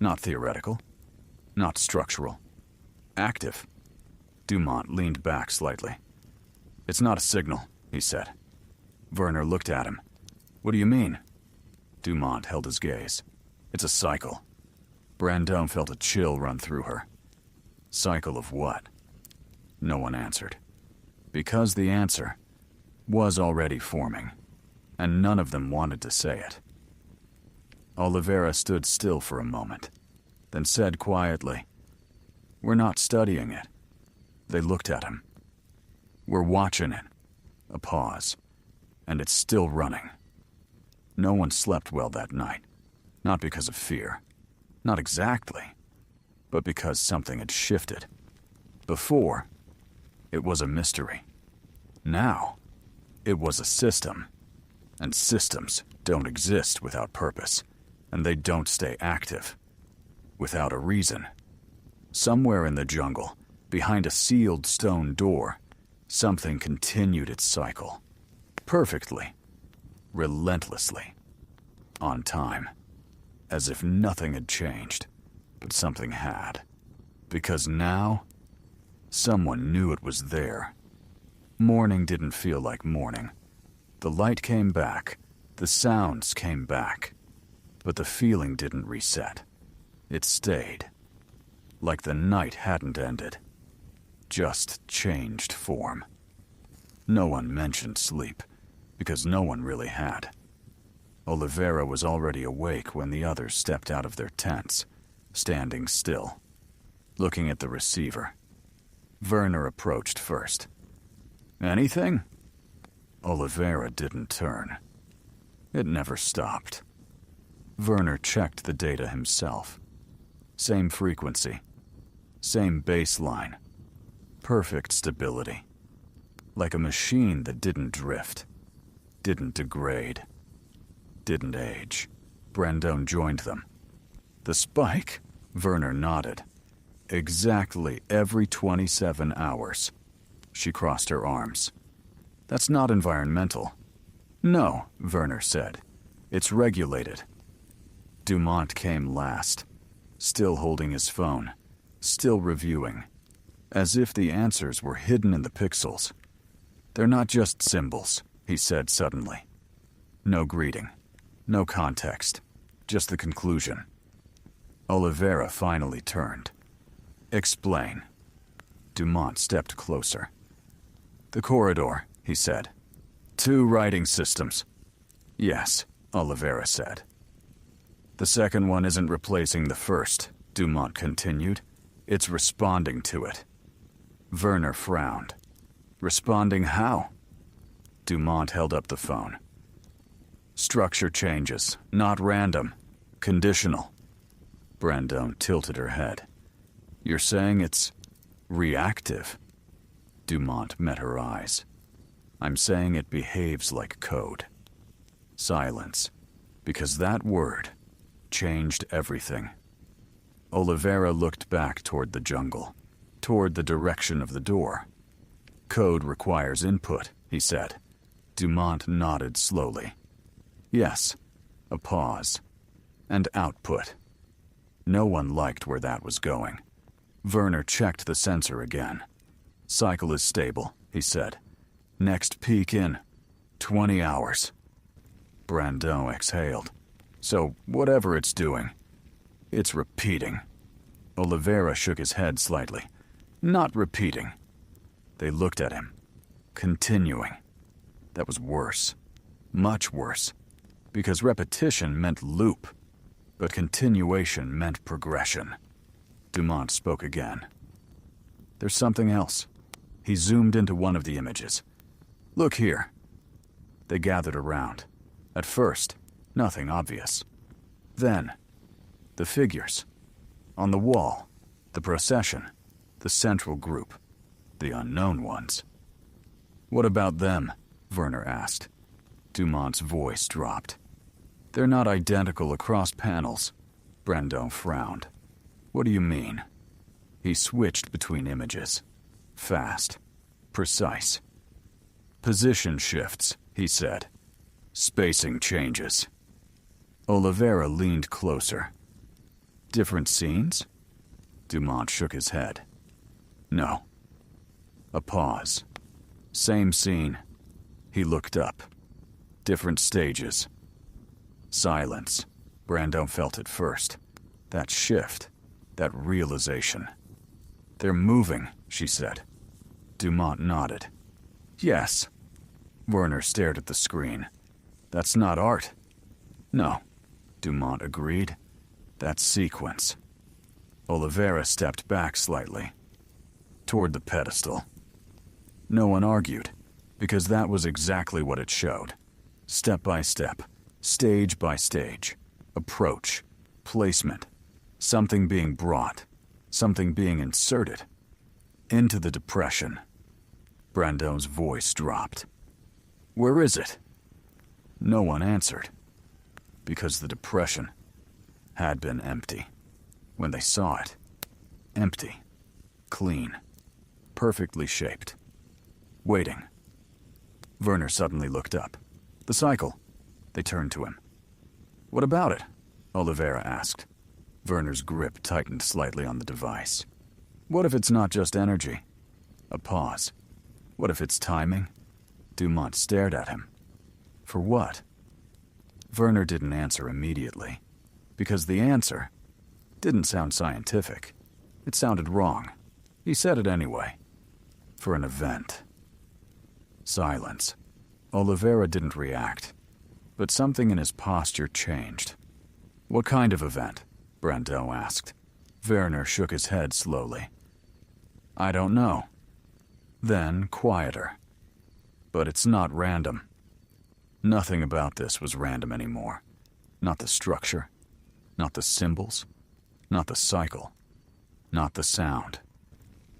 Not theoretical, not structural. Active. Dumont leaned back slightly. "It's not a signal," he said. Werner looked at him. "What do you mean?" Dumont held his gaze. "It's a cycle." Brandon felt a chill run through her. Cycle of what? No one answered. Because the answer was already forming, and none of them wanted to say it. Oliveira stood still for a moment, then said quietly, "We're not studying it." They looked at him. "We're watching it." A pause. "And it's still running." No one slept well that night. Not because of fear. Not exactly. But because something had shifted. Before, it was a mystery. Now, it was a system. And systems don't exist without purpose. And they don't stay active. Without a reason. Somewhere in the jungle, behind a sealed stone door, something continued its cycle. Perfectly. Relentlessly. On time. As if nothing had changed. But something had. Because now, someone knew it was there. Morning didn't feel like morning. The light came back, The sounds came back, but the feeling didn't reset. It stayed. Like the night hadn't ended. Just changed form. No one mentioned sleep, because no one really had. Oliveira was already awake when the others stepped out of their tents, standing still, looking at the receiver. Werner approached first. "Anything?" Oliveira didn't turn. It never stopped. Werner checked the data himself. Same frequency. Same baseline. Perfect stability. Like a machine that didn't drift. Didn't degrade. Didn't age. Brandon joined them. "The spike?" Werner nodded. "Exactly every 27 hours. She crossed her arms. "That's not environmental." "No," Werner said. "It's regulated." Dumont came last, still holding his phone, still reviewing, as if the answers were hidden in the pixels. "They're not just symbols," he said suddenly. No greeting, no context, just the conclusion. Oliveira finally turned. "Explain." Dumont stepped closer. "The corridor," he said. 2 writing systems." "Yes," Oliveira said. "The second one isn't replacing the first," Dumont continued. "It's responding to it." Werner frowned. "Responding how?" Dumont held up the phone. "Structure changes, not random. Conditional." Brandon tilted her head. "You're saying it's reactive?" Dumont met her eyes. "I'm saying it behaves like code." Silence, because that word changed everything. Oliveira looked back toward the jungle, toward the direction of the door. "Code requires input," he said. Dumont nodded slowly. "Yes." A pause. "And output." No one liked where that was going. Werner checked the sensor again. "Cycle is stable," he said. "Next peak in 20 hours. Brandon exhaled. "So, whatever it's doing, it's repeating." Oliveira shook his head slightly. "Not repeating." They looked at him. Continuing. That was worse. Much worse. Because repetition meant loop, but continuation meant progression. Dumont spoke again. "There's something else." He zoomed into one of the images. "Look here." They gathered around. At first, nothing obvious. Then, the figures. On the wall, the procession, the central group, the unknown ones. "What about them?" Werner asked. Dumont's voice dropped. "They're not identical across panels." Brandon frowned. "What do you mean?" He switched between images. Fast. Precise. "Position shifts," he said. "Spacing changes." Oliveira leaned closer. "Different scenes?" Dumont shook his head. "No." A pause. "Same scene." He looked up. "Different stages." Silence. Brandon felt it first. That shift. That realization. "They're moving," she said. Dumont nodded. "Yes." Werner stared at the screen. "That's not art." "No," Dumont agreed. "That's sequence." Oliveira stepped back slightly, toward the pedestal. No one argued, because that was exactly what it showed. Step by step, stage by stage, approach, placement, something being brought, something being inserted, into the depression. Brandon's voice dropped. "Where is it?" No one answered, because the depression had been empty. When they saw it, empty, clean, perfectly shaped, waiting. Werner suddenly looked up. "The cycle." They turned to him. "What about it?" Oliveira asked. Werner's grip tightened slightly on the device. "What if it's not just energy?" A pause. "What if it's timing?" Dumont stared at him. "For what?" Werner didn't answer immediately, because the answer didn't sound scientific. It sounded wrong. He said it anyway. For an event. Silence. Oliveira didn't react, but something in his posture changed. What kind of event? Brando asked. Werner shook his head slowly. I don't know. Then, quieter. But it's not random. Nothing about this was random anymore. Not the structure, not the symbols, not the cycle, not the sound.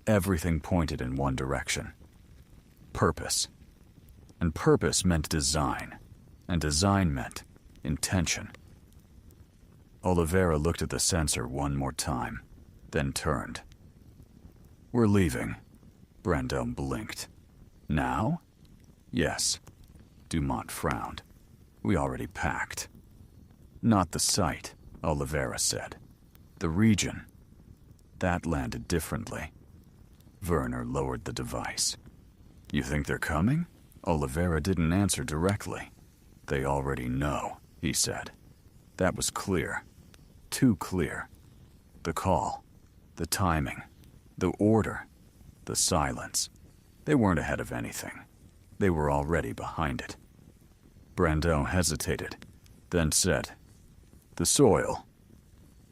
Everything pointed in one direction. Purpose. And purpose meant design, and design meant intention. Oliveira looked at the sensor one more time, then turned. We're leaving. Brando blinked. Now? Yes. Dumont frowned. We already packed. Not the site, Oliveira said. The region. That landed differently. Werner lowered the device. You think they're coming? Oliveira didn't answer directly. They already know, he said. That was clear. Too clear. The call. The timing. The order. The silence. They weren't ahead of anything. They were already behind it. Brando hesitated, then said, The soil.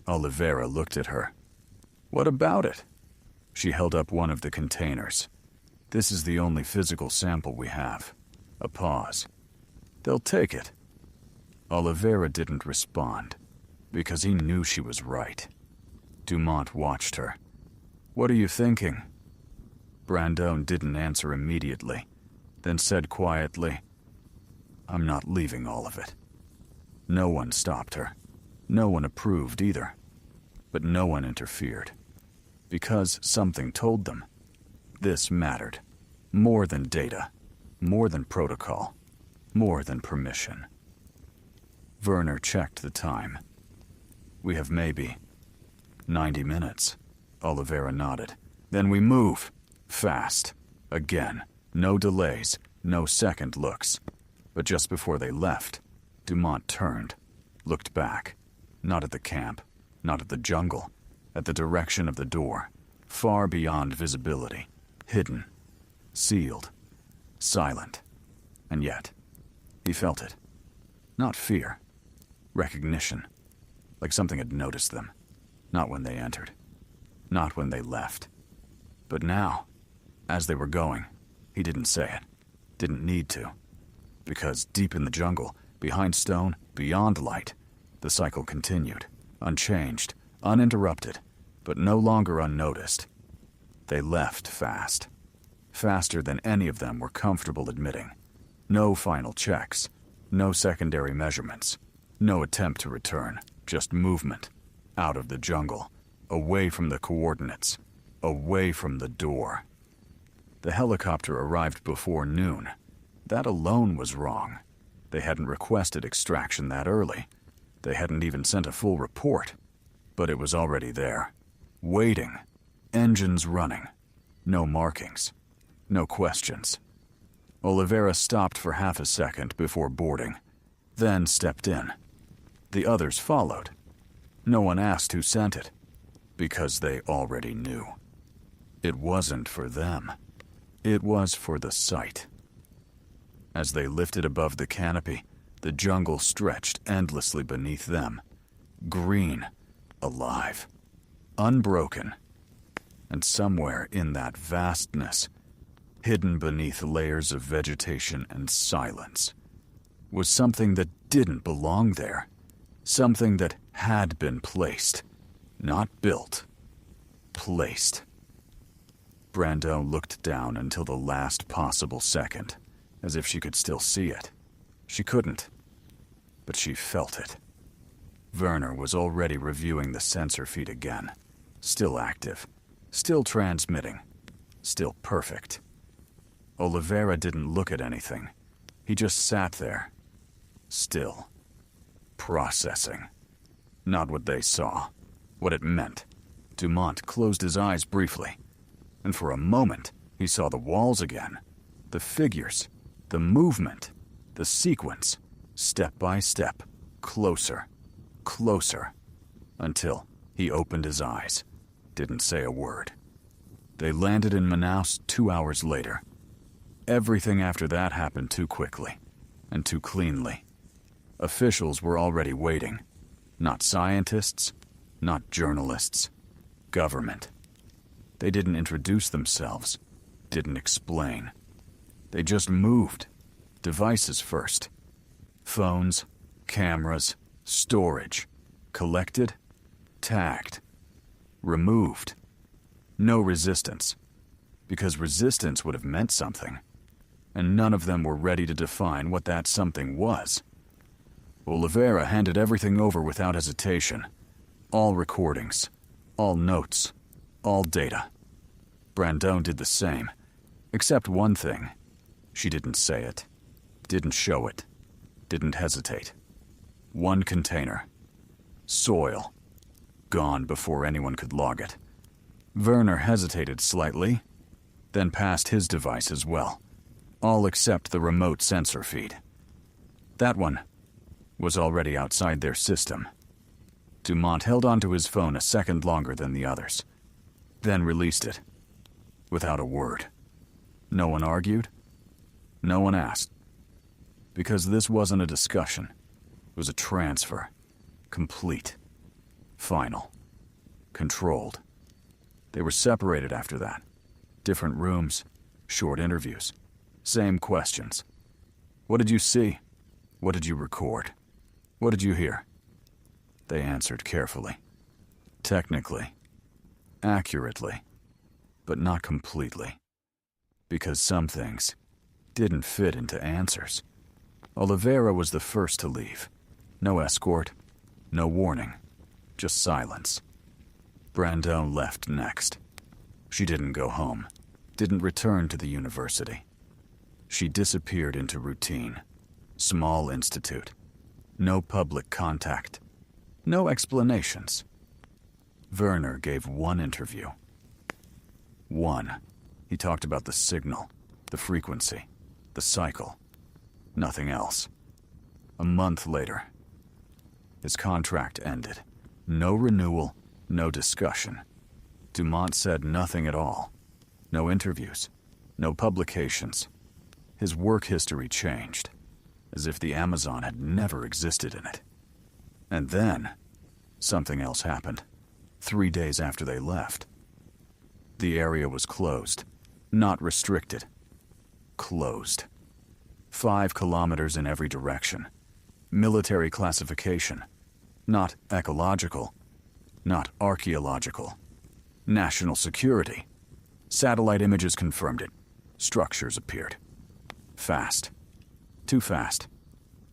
Oliveira looked at her. What about it? She held up one of the containers. This is the only physical sample we have. A pause. They'll take it. Oliveira didn't respond, because he knew she was right. Dumont watched her. What are you thinking? Brandon didn't answer immediately, then said quietly, I'm not leaving all of it. No one stopped her. No one approved either. But no one interfered. Because something told them. This mattered. More than data. More than protocol. More than permission. Werner checked the time. We have maybe 90 minutes. Oliveira nodded. Then we move. Fast. Again. No delays. No second looks. But just before they left, Dumont turned, looked back. Not at the camp. Not at the jungle. At the direction of the door. Far beyond visibility. Hidden. Sealed. Silent. And yet, he felt it. Not fear. Recognition. Like something had noticed them. Not when they entered. Not when they left. But now, as they were going, he didn't say it. Didn't need to. Because deep in the jungle, behind stone, beyond light, the cycle continued. Unchanged, uninterrupted, but no longer unnoticed. They left fast. Faster than any of them were comfortable admitting. No final checks. No secondary measurements. No attempt to return. Just movement. Out of the jungle. Away from the coordinates. Away from the door. The helicopter arrived before noon. That alone was wrong. They hadn't requested extraction that early. They hadn't even sent a full report. But it was already there. Waiting. Engines running. No markings. No questions. Oliveira stopped for half a second before boarding, then stepped in. The others followed. No one asked who sent it, because they already knew. It wasn't for them. It was for the site. As they lifted above the canopy, the jungle stretched endlessly beneath them. Green, alive, unbroken. And somewhere in that vastness, hidden beneath layers of vegetation and silence, was something that didn't belong there. Something that had been placed. Not built. Placed. Brando looked down until the last possible second, as if she could still see it. She couldn't, but she felt it. Werner was already reviewing the sensor feed again. Still active. Still transmitting. Still perfect. Oliveira didn't look at anything. He just sat there. Still. Processing. Not what they saw. What it meant. Dumont closed his eyes briefly. And for a moment, he saw the walls again. The figures. The movement. The sequence. step by step, closer, closer, until he opened his eyes, didn't say a word. They landed in Manaus 2 hours later. Everything after that happened too quickly, and too cleanly. Officials were already waiting. Not scientists, not journalists. Government. They didn't introduce themselves, didn't explain. They just moved. Devices first. Phones, cameras, storage. Collected, tagged, removed. No resistance, because resistance would have meant something, and none of them were ready to define what that something was. Oliveira handed everything over without hesitation. All recordings, all notes, all data. Brandão did the same, except one thing. She didn't say it, didn't show it, didn't hesitate. One container. Soil. Gone before anyone could log it. Werner hesitated slightly, then passed his device as well, all except the remote sensor feed. That one was already outside their system. Dumont held onto his phone a second longer than the others, then released it, without a word. No one argued. No one asked. Because this wasn't a discussion. It was a transfer. Complete. Final. Controlled. They were separated after that. Different rooms, short interviews, same questions. What did you see? What did you record? What did you hear? They answered carefully. Technically. Accurately. But not completely. Because some things didn't fit into answers. Oliveira was the first to leave. No escort. No warning, just silence. Brandão left next. She didn't go home, didn't return to the university. She disappeared into routine. Small institute. No public contact. No explanations. Werner gave one interview. One. He talked about the signal, the frequency, the cycle. Nothing else. A month later, his contract ended. No renewal, no discussion. Dumont said nothing at all. No interviews, no publications. His work history changed, as if the Amazon had never existed in it. And then, something else happened. 3 days after they left. The area was closed, not restricted. Closed. 5 kilometers in every direction. Military classification. Not ecological. Not archaeological. National security. Satellite images confirmed it. Structures appeared. Fast. Too fast.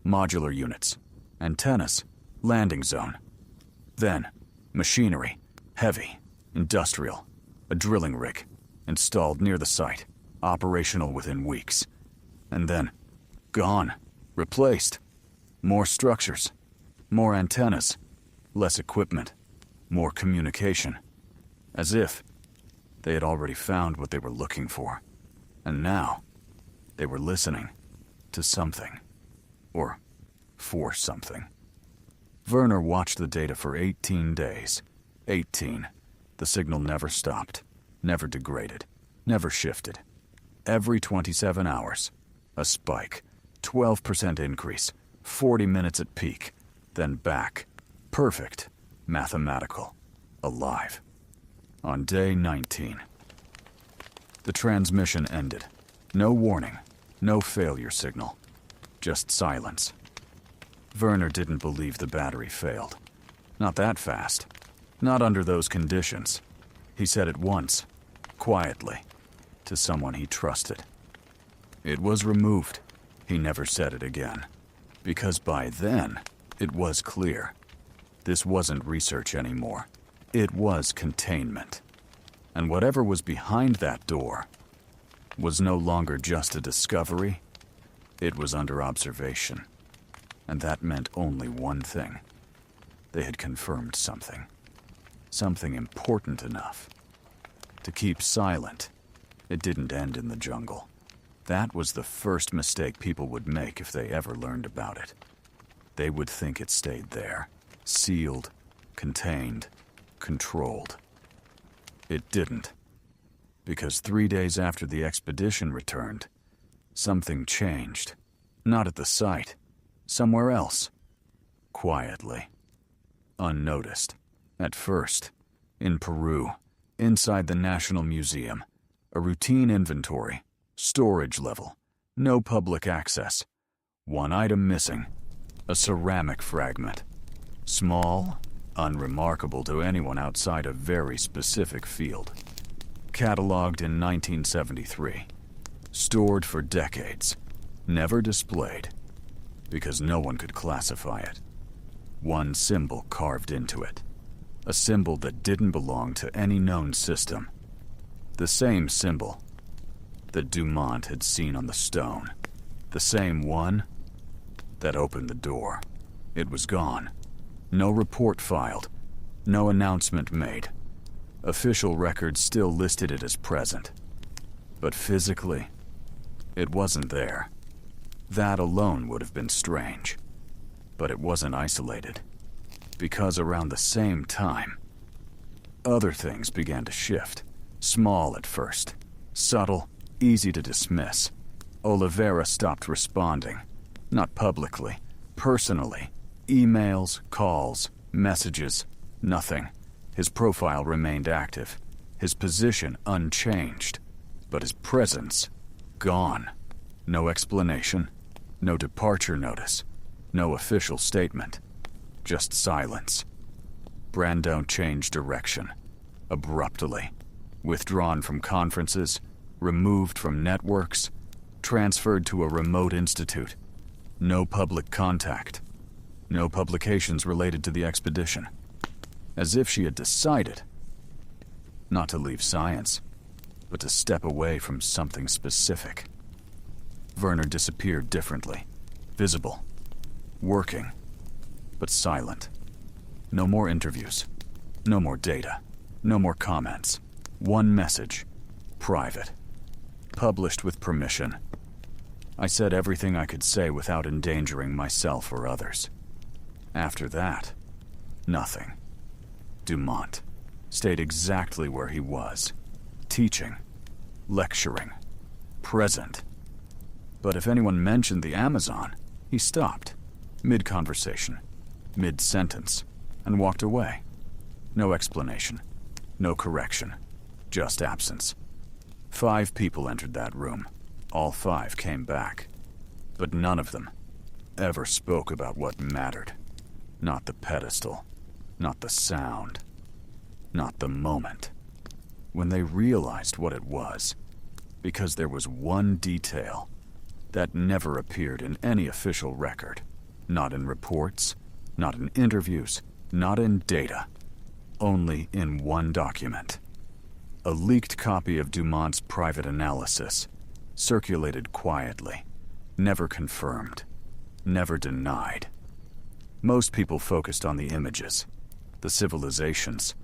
Modular units. Antennas. Landing zone. Then, machinery. Heavy. Industrial. A drilling rig. Installed near the site. Operational within weeks. And then, gone. Replaced. More structures. More antennas. Less equipment. More communication. As if they had already found what they were looking for. And now, they were listening to something. Or for something. Werner watched the data for 18 days. 18. The signal never stopped. Never degraded. Never shifted. Every 27 hours. A spike. 12% increase. 40 minutes at peak. Then back. Perfect. Mathematical. Alive. On day 19. The transmission ended. No warning. No failure signal. Just silence. Werner didn't believe the battery failed. Not that fast. Not under those conditions. He said it once. Quietly. To someone he trusted. It was removed. He never said it again. Because by then, it was clear. This wasn't research anymore. It was containment. And whatever was behind that door was no longer just a discovery. It was under observation. And that meant only one thing. They had confirmed something. Something important enough. To keep silent. It didn't end in the jungle. That was the first mistake people would make if they ever learned about it. they would think it stayed there, sealed, contained, controlled. It didn't, because 3 days after the expedition returned, something changed. Not at the site, somewhere else. Quietly. Unnoticed. At first. In Peru. Inside the National Museum. A routine inventory. Storage level. No public access. One item missing. A ceramic fragment. Small, unremarkable to anyone outside a very specific field. Catalogued in 1973. Stored for decades. Never displayed. Because no one could classify it. One symbol carved into it. A symbol that didn't belong to any known system. The same symbol that Dumont had seen on the stone. The same one that opened the door. It was gone. No report filed. No announcement made. Official records still listed it as present. But physically, it wasn't there. That alone would have been strange. But it wasn't isolated. Because around the same time, other things began to shift. Small at first. Subtle, easy to dismiss. Oliveira stopped responding. Not publicly. Personally. Emails, calls, messages. Nothing. His profile remained active. His position unchanged. But his presence, gone. No explanation. No departure notice. No official statement. Just silence. Brando changed direction. Abruptly. Withdrawn from conferences. Removed from networks. Transferred to a remote institute. No public contact. No publications related to the expedition. As if she had decided not to leave science, but to step away from something specific. Werner disappeared differently. Visible. Working. But silent. No more interviews. No more data. No more comments. One message. Private. Published with permission. I said everything I could say without endangering myself or others. After that, nothing. Dumont stayed exactly where he was. Teaching. Lecturing. Present. But if anyone mentioned the Amazon, he stopped. Mid-conversation. Mid-sentence. And walked away. No explanation. No correction. Just absence. 5 people entered that room. All 5 came back. But none of them ever spoke about what mattered. Not the pedestal. Not the sound. Not the moment. When they realized what it was. Because there was one detail that never appeared in any official record. Not in reports. Not in interviews. Not in data. Only in one document. A leaked copy of Dumont's private analysis. Circulated quietly. Never confirmed. Never denied. Most people focused on the images. The civilizations.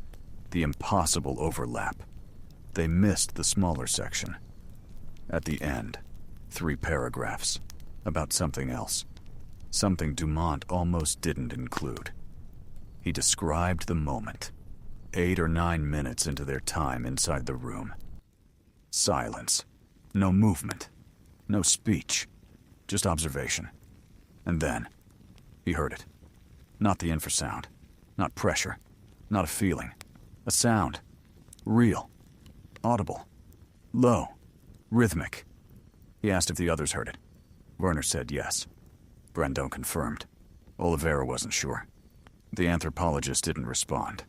The impossible overlap. They missed the smaller section. At the end, 3 paragraphs. About something else. Something Dumont almost didn't include. He described the moment. 8 or 9 minutes into their time inside the room. Silence. No movement. No speech. Just observation. And then, he heard it. Not the infrasound. Not pressure. Not a feeling. A sound. Real. Audible. Low. Rhythmic. He asked if the others heard it. Werner said yes. Brandon confirmed. Oliveira wasn't sure. The anthropologist didn't respond.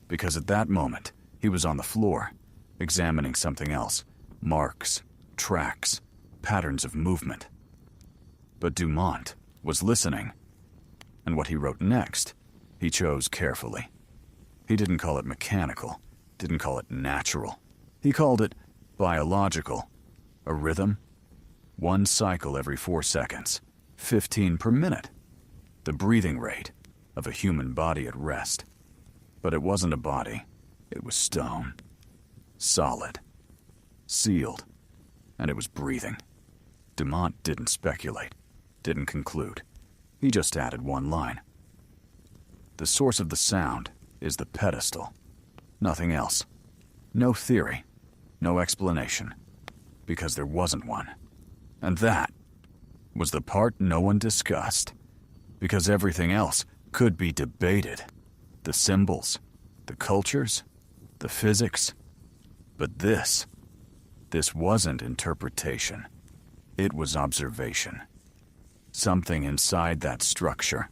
Because at that moment, he was on the floor, examining something else. Marks, tracks, patterns of movement. But Dumont was listening. And what he wrote next, he chose carefully. He didn't call it mechanical, didn't call it natural. He called it biological. A rhythm. 1 cycle every 4 seconds. 15 per minute. The breathing rate of a human body at rest. But it wasn't a body. It was stone. Solid. Sealed. And it was breathing. Dumont didn't speculate. Didn't conclude. He just added one line. The source of the sound is the pedestal. Nothing else. No theory. No explanation. Because there wasn't one. And that was the part no one discussed. Because everything else could be debated. The symbols, the cultures, the physics. But this wasn't interpretation. It was observation. Something inside that structure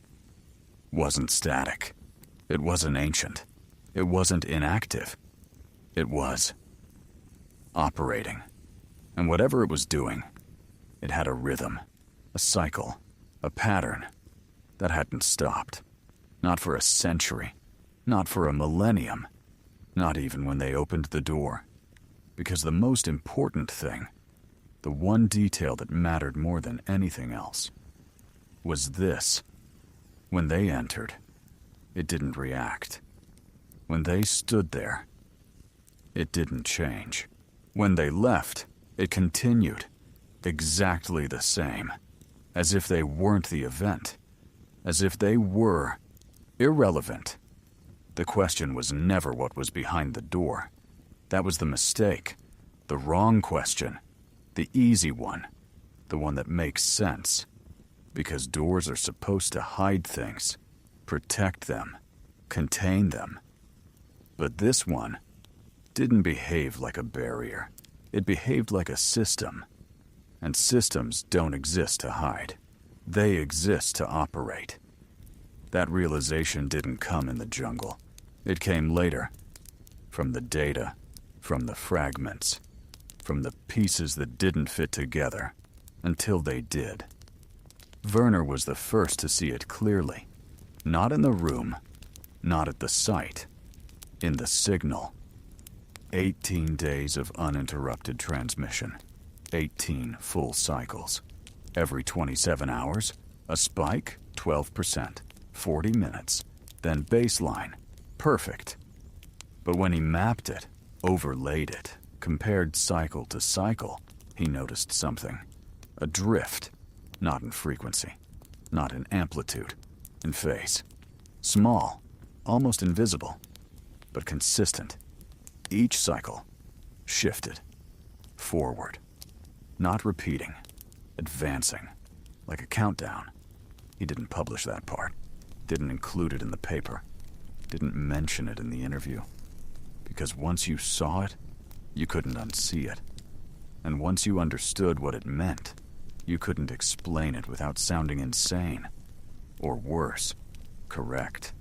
wasn't static. It wasn't ancient. It wasn't inactive. It was operating. And whatever it was doing, it had a rhythm, a cycle, a pattern that hadn't stopped. Not for a century, not for a millennium, not even when they opened the door. Because the most important thing, the one detail that mattered more than anything else, was this. When they entered, it didn't react. When they stood there, it didn't change. When they left, it continued, exactly the same, as if they weren't the event, as if they were irrelevant. The question was never what was behind the door. That was the mistake, the wrong question, the easy one, the one that makes sense. Because doors are supposed to hide things, protect them, contain them. But this one didn't behave like a barrier. It behaved like a system. And systems don't exist to hide. They exist to operate. That realization didn't come in the jungle. It came later. From the data, from the fragments, from the pieces that didn't fit together, until they did. Werner was the first to see it clearly. Not in the room, not at the site, in the signal. 18 days of uninterrupted transmission. 18 full cycles. Every 27 hours, a spike, 12%, 40 minutes, then baseline, perfect. But when he mapped it, overlaid it, compared cycle to cycle, he noticed something. A drift, not in frequency, not in amplitude, in phase. Small, almost invisible, but consistent. Each cycle shifted, forward, not repeating, advancing, like a countdown. He didn't publish that part, didn't include it in the paper, didn't mention it in the interview. Because once you saw it, you couldn't unsee it. And once you understood what it meant, you couldn't explain it without sounding insane. Or worse, correct.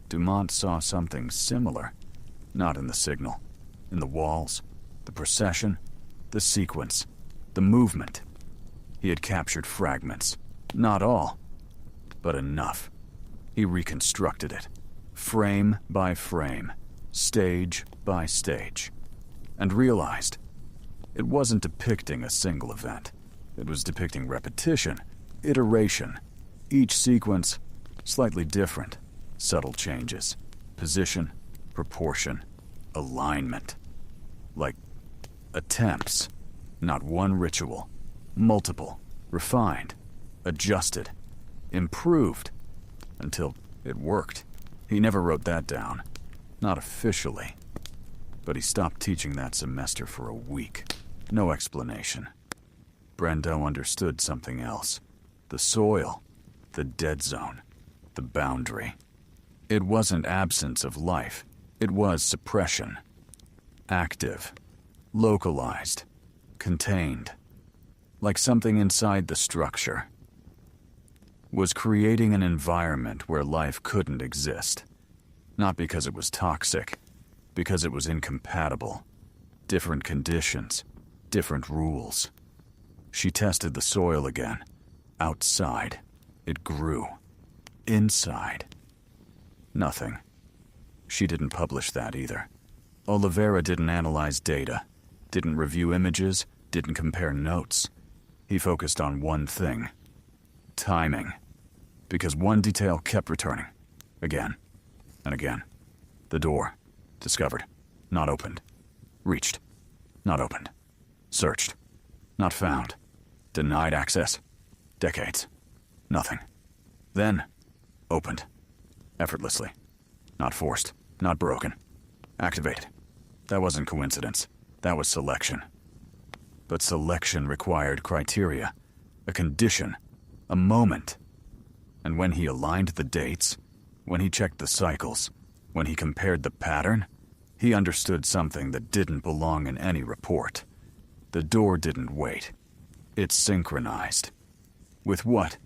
Dumont saw something similar. Not in the signal, in the walls, the procession, the sequence, the movement. He had captured fragments. Not all, but enough. He reconstructed it, frame by frame, stage by stage, and realized it wasn't depicting a single event. It was depicting repetition, iteration, each sequence slightly different, subtle changes, position, proportion, alignment. Like attempts, not one ritual, multiple, refined, adjusted, improved, until it worked. He never wrote that down, not officially. But he stopped teaching that semester for a week. No explanation. Brando understood something else. The soil, the dead zone, the boundary. It wasn't absence of life. It was suppression. Active, localized, contained. Like something inside the structure. Was creating an environment where life couldn't exist. Not because it was toxic, because it was incompatible. Different conditions, different rules. She tested the soil again. Outside, it grew. Inside, nothing. She didn't publish that either. Oliveira didn't analyze data, didn't review images, didn't compare notes. He focused on one thing. Timing. Because one detail kept returning. Again and again. The door. Discovered. Not opened. Reached. Not opened. Searched. Not found. Denied access. Decades. Nothing. Then, opened. Effortlessly. Not forced. Not broken. Activated. That wasn't coincidence. That was selection. But selection required criteria, a condition, a moment. And when he aligned the dates, when he checked the cycles, when he compared the pattern, he understood something that didn't belong in any report. The door didn't wait. It synchronized. With what?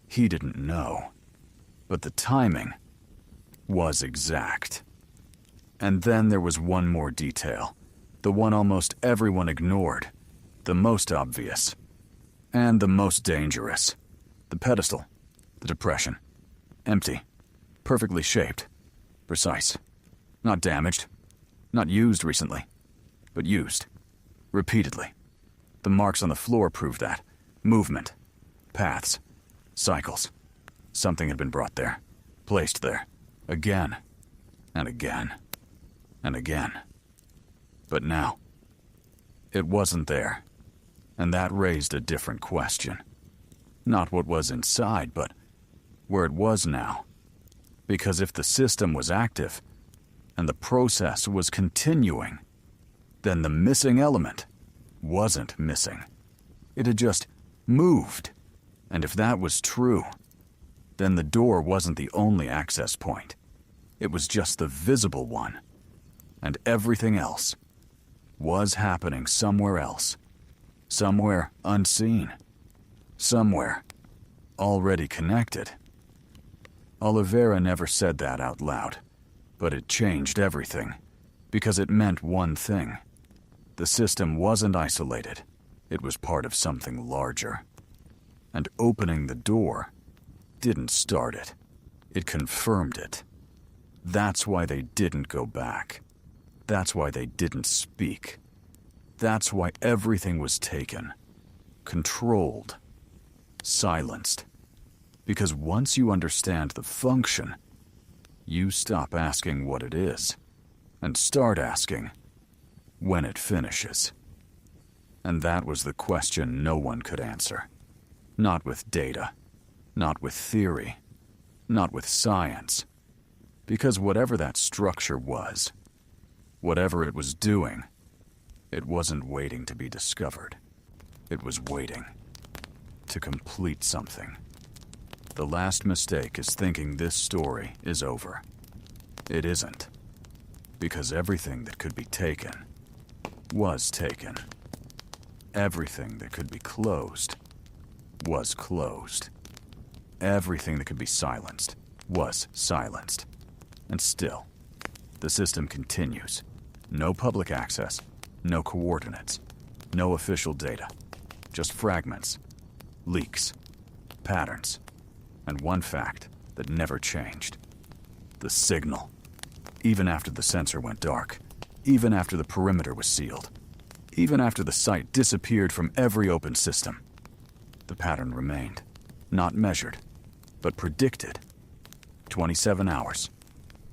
He didn't know. But the timing was exact. And then there was one more detail, the one almost everyone ignored, the most obvious, and the most dangerous. The pedestal, the depression, empty, perfectly shaped, precise, not damaged, not used recently, but used, repeatedly. The marks on the floor proved that. Movement, paths, cycles. Something had been brought there, placed there, again, and again, and again. But now, it wasn't there, and that raised a different question. Not what was inside, but where it was now. Because if the system was active, and the process was continuing, then the missing element wasn't missing. It had just moved. And if that was true, then the door wasn't the only access point. It was just the visible one. And everything else was happening somewhere else. Somewhere unseen. Somewhere already connected. Oliveira never said that out loud, but it changed everything, because it meant one thing. The system wasn't isolated. It was part of something larger. And opening the door didn't start it. It confirmed it. That's why they didn't go back. That's why they didn't speak. That's why everything was taken, controlled, silenced. Because once you understand the function, you stop asking what it is and start asking when it finishes. And that was the question no one could answer. Not with data, not with theory, not with science. Because whatever that structure was, whatever it was doing, it wasn't waiting to be discovered. It was waiting to complete something. The last mistake is thinking this story is over. It isn't. Because everything that could be taken was taken. Everything that could be closed was closed. Everything that could be silenced was silenced. And still, the system continues. No public access, no coordinates, no official data. Just fragments, leaks, patterns, and one fact that never changed. The signal. Even after the sensor went dark, even after the perimeter was sealed, even after the site disappeared from every open system, the pattern remained. Not measured, but predicted. 27 hours.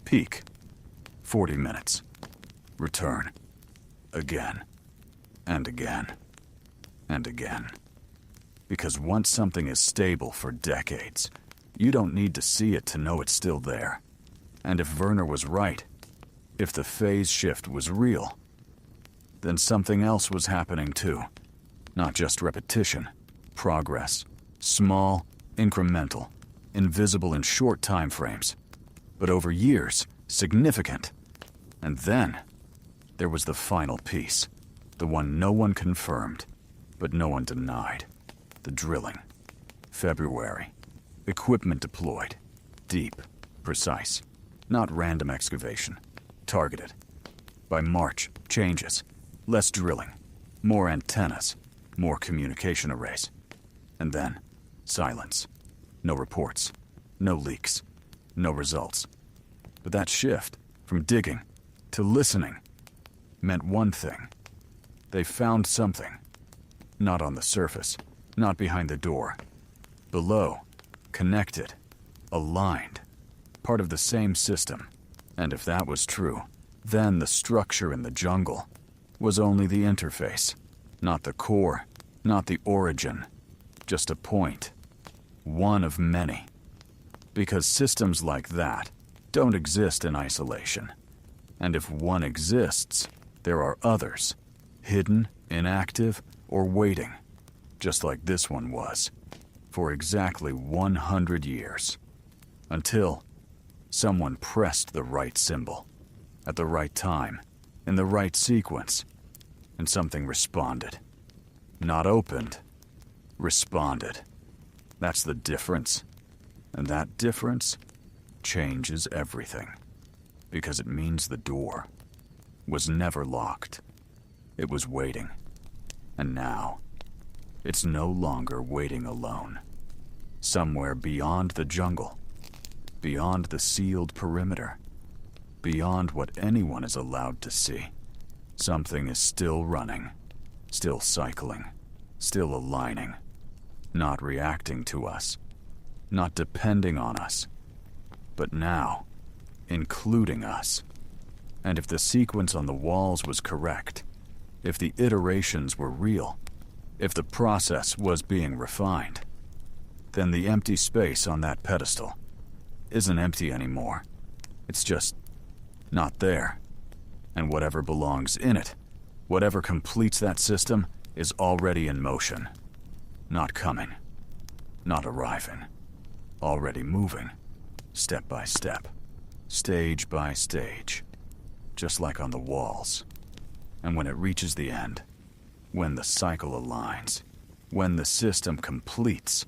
Peak. 40 minutes. Return. Again. And again. And again. Because once something is stable for decades, you don't need to see it to know it's still there. And if Werner was right, if the phase shift was real, then something else was happening too. Not just repetition, progress, small, incremental, invisible in short time frames, but over years, significant. And then, there was the final piece, the one no one confirmed, but no one denied. The drilling. February. Equipment deployed. Deep. Precise. Not random excavation. Targeted. By March, changes. Less drilling. More antennas. More communication arrays. And then, silence. No reports. No leaks. No results. But that shift, from digging to listening, meant one thing. They found something. Not on the surface. Not behind the door. Below. Connected. Aligned. Part of the same system. And if that was true, then the structure in the jungle was only the interface. Not the core. Not the origin. Just a point. One of many. Because systems like that don't exist in isolation. And if one exists, there are others, hidden, inactive, or waiting, just like this one was, for exactly 100 years. Until someone pressed the right symbol, at the right time, in the right sequence, and something responded. Not opened, responded. That's the difference. And that difference changes everything. Because it means the door was never locked. It was waiting. And now, it's no longer waiting alone. Somewhere beyond the jungle, beyond the sealed perimeter, beyond what anyone is allowed to see, something is still running, still cycling, still aligning, not reacting to us, not depending on us, but now, including us. And if the sequence on the walls was correct, if the iterations were real, if the process was being refined, then the empty space on that pedestal isn't empty anymore. It's just not there. And whatever belongs in it, whatever completes that system, is already in motion. Not coming. Not arriving. Already moving. Step by step. Stage by stage. Just like on the walls. And when it reaches the end, when the cycle aligns, when the system completes,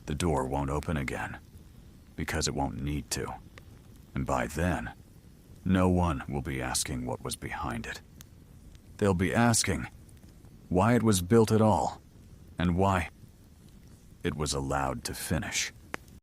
the door won't open again. Because it won't need to. And by then, no one will be asking what was behind it. They'll be asking why it was built at all, and why it was allowed to finish.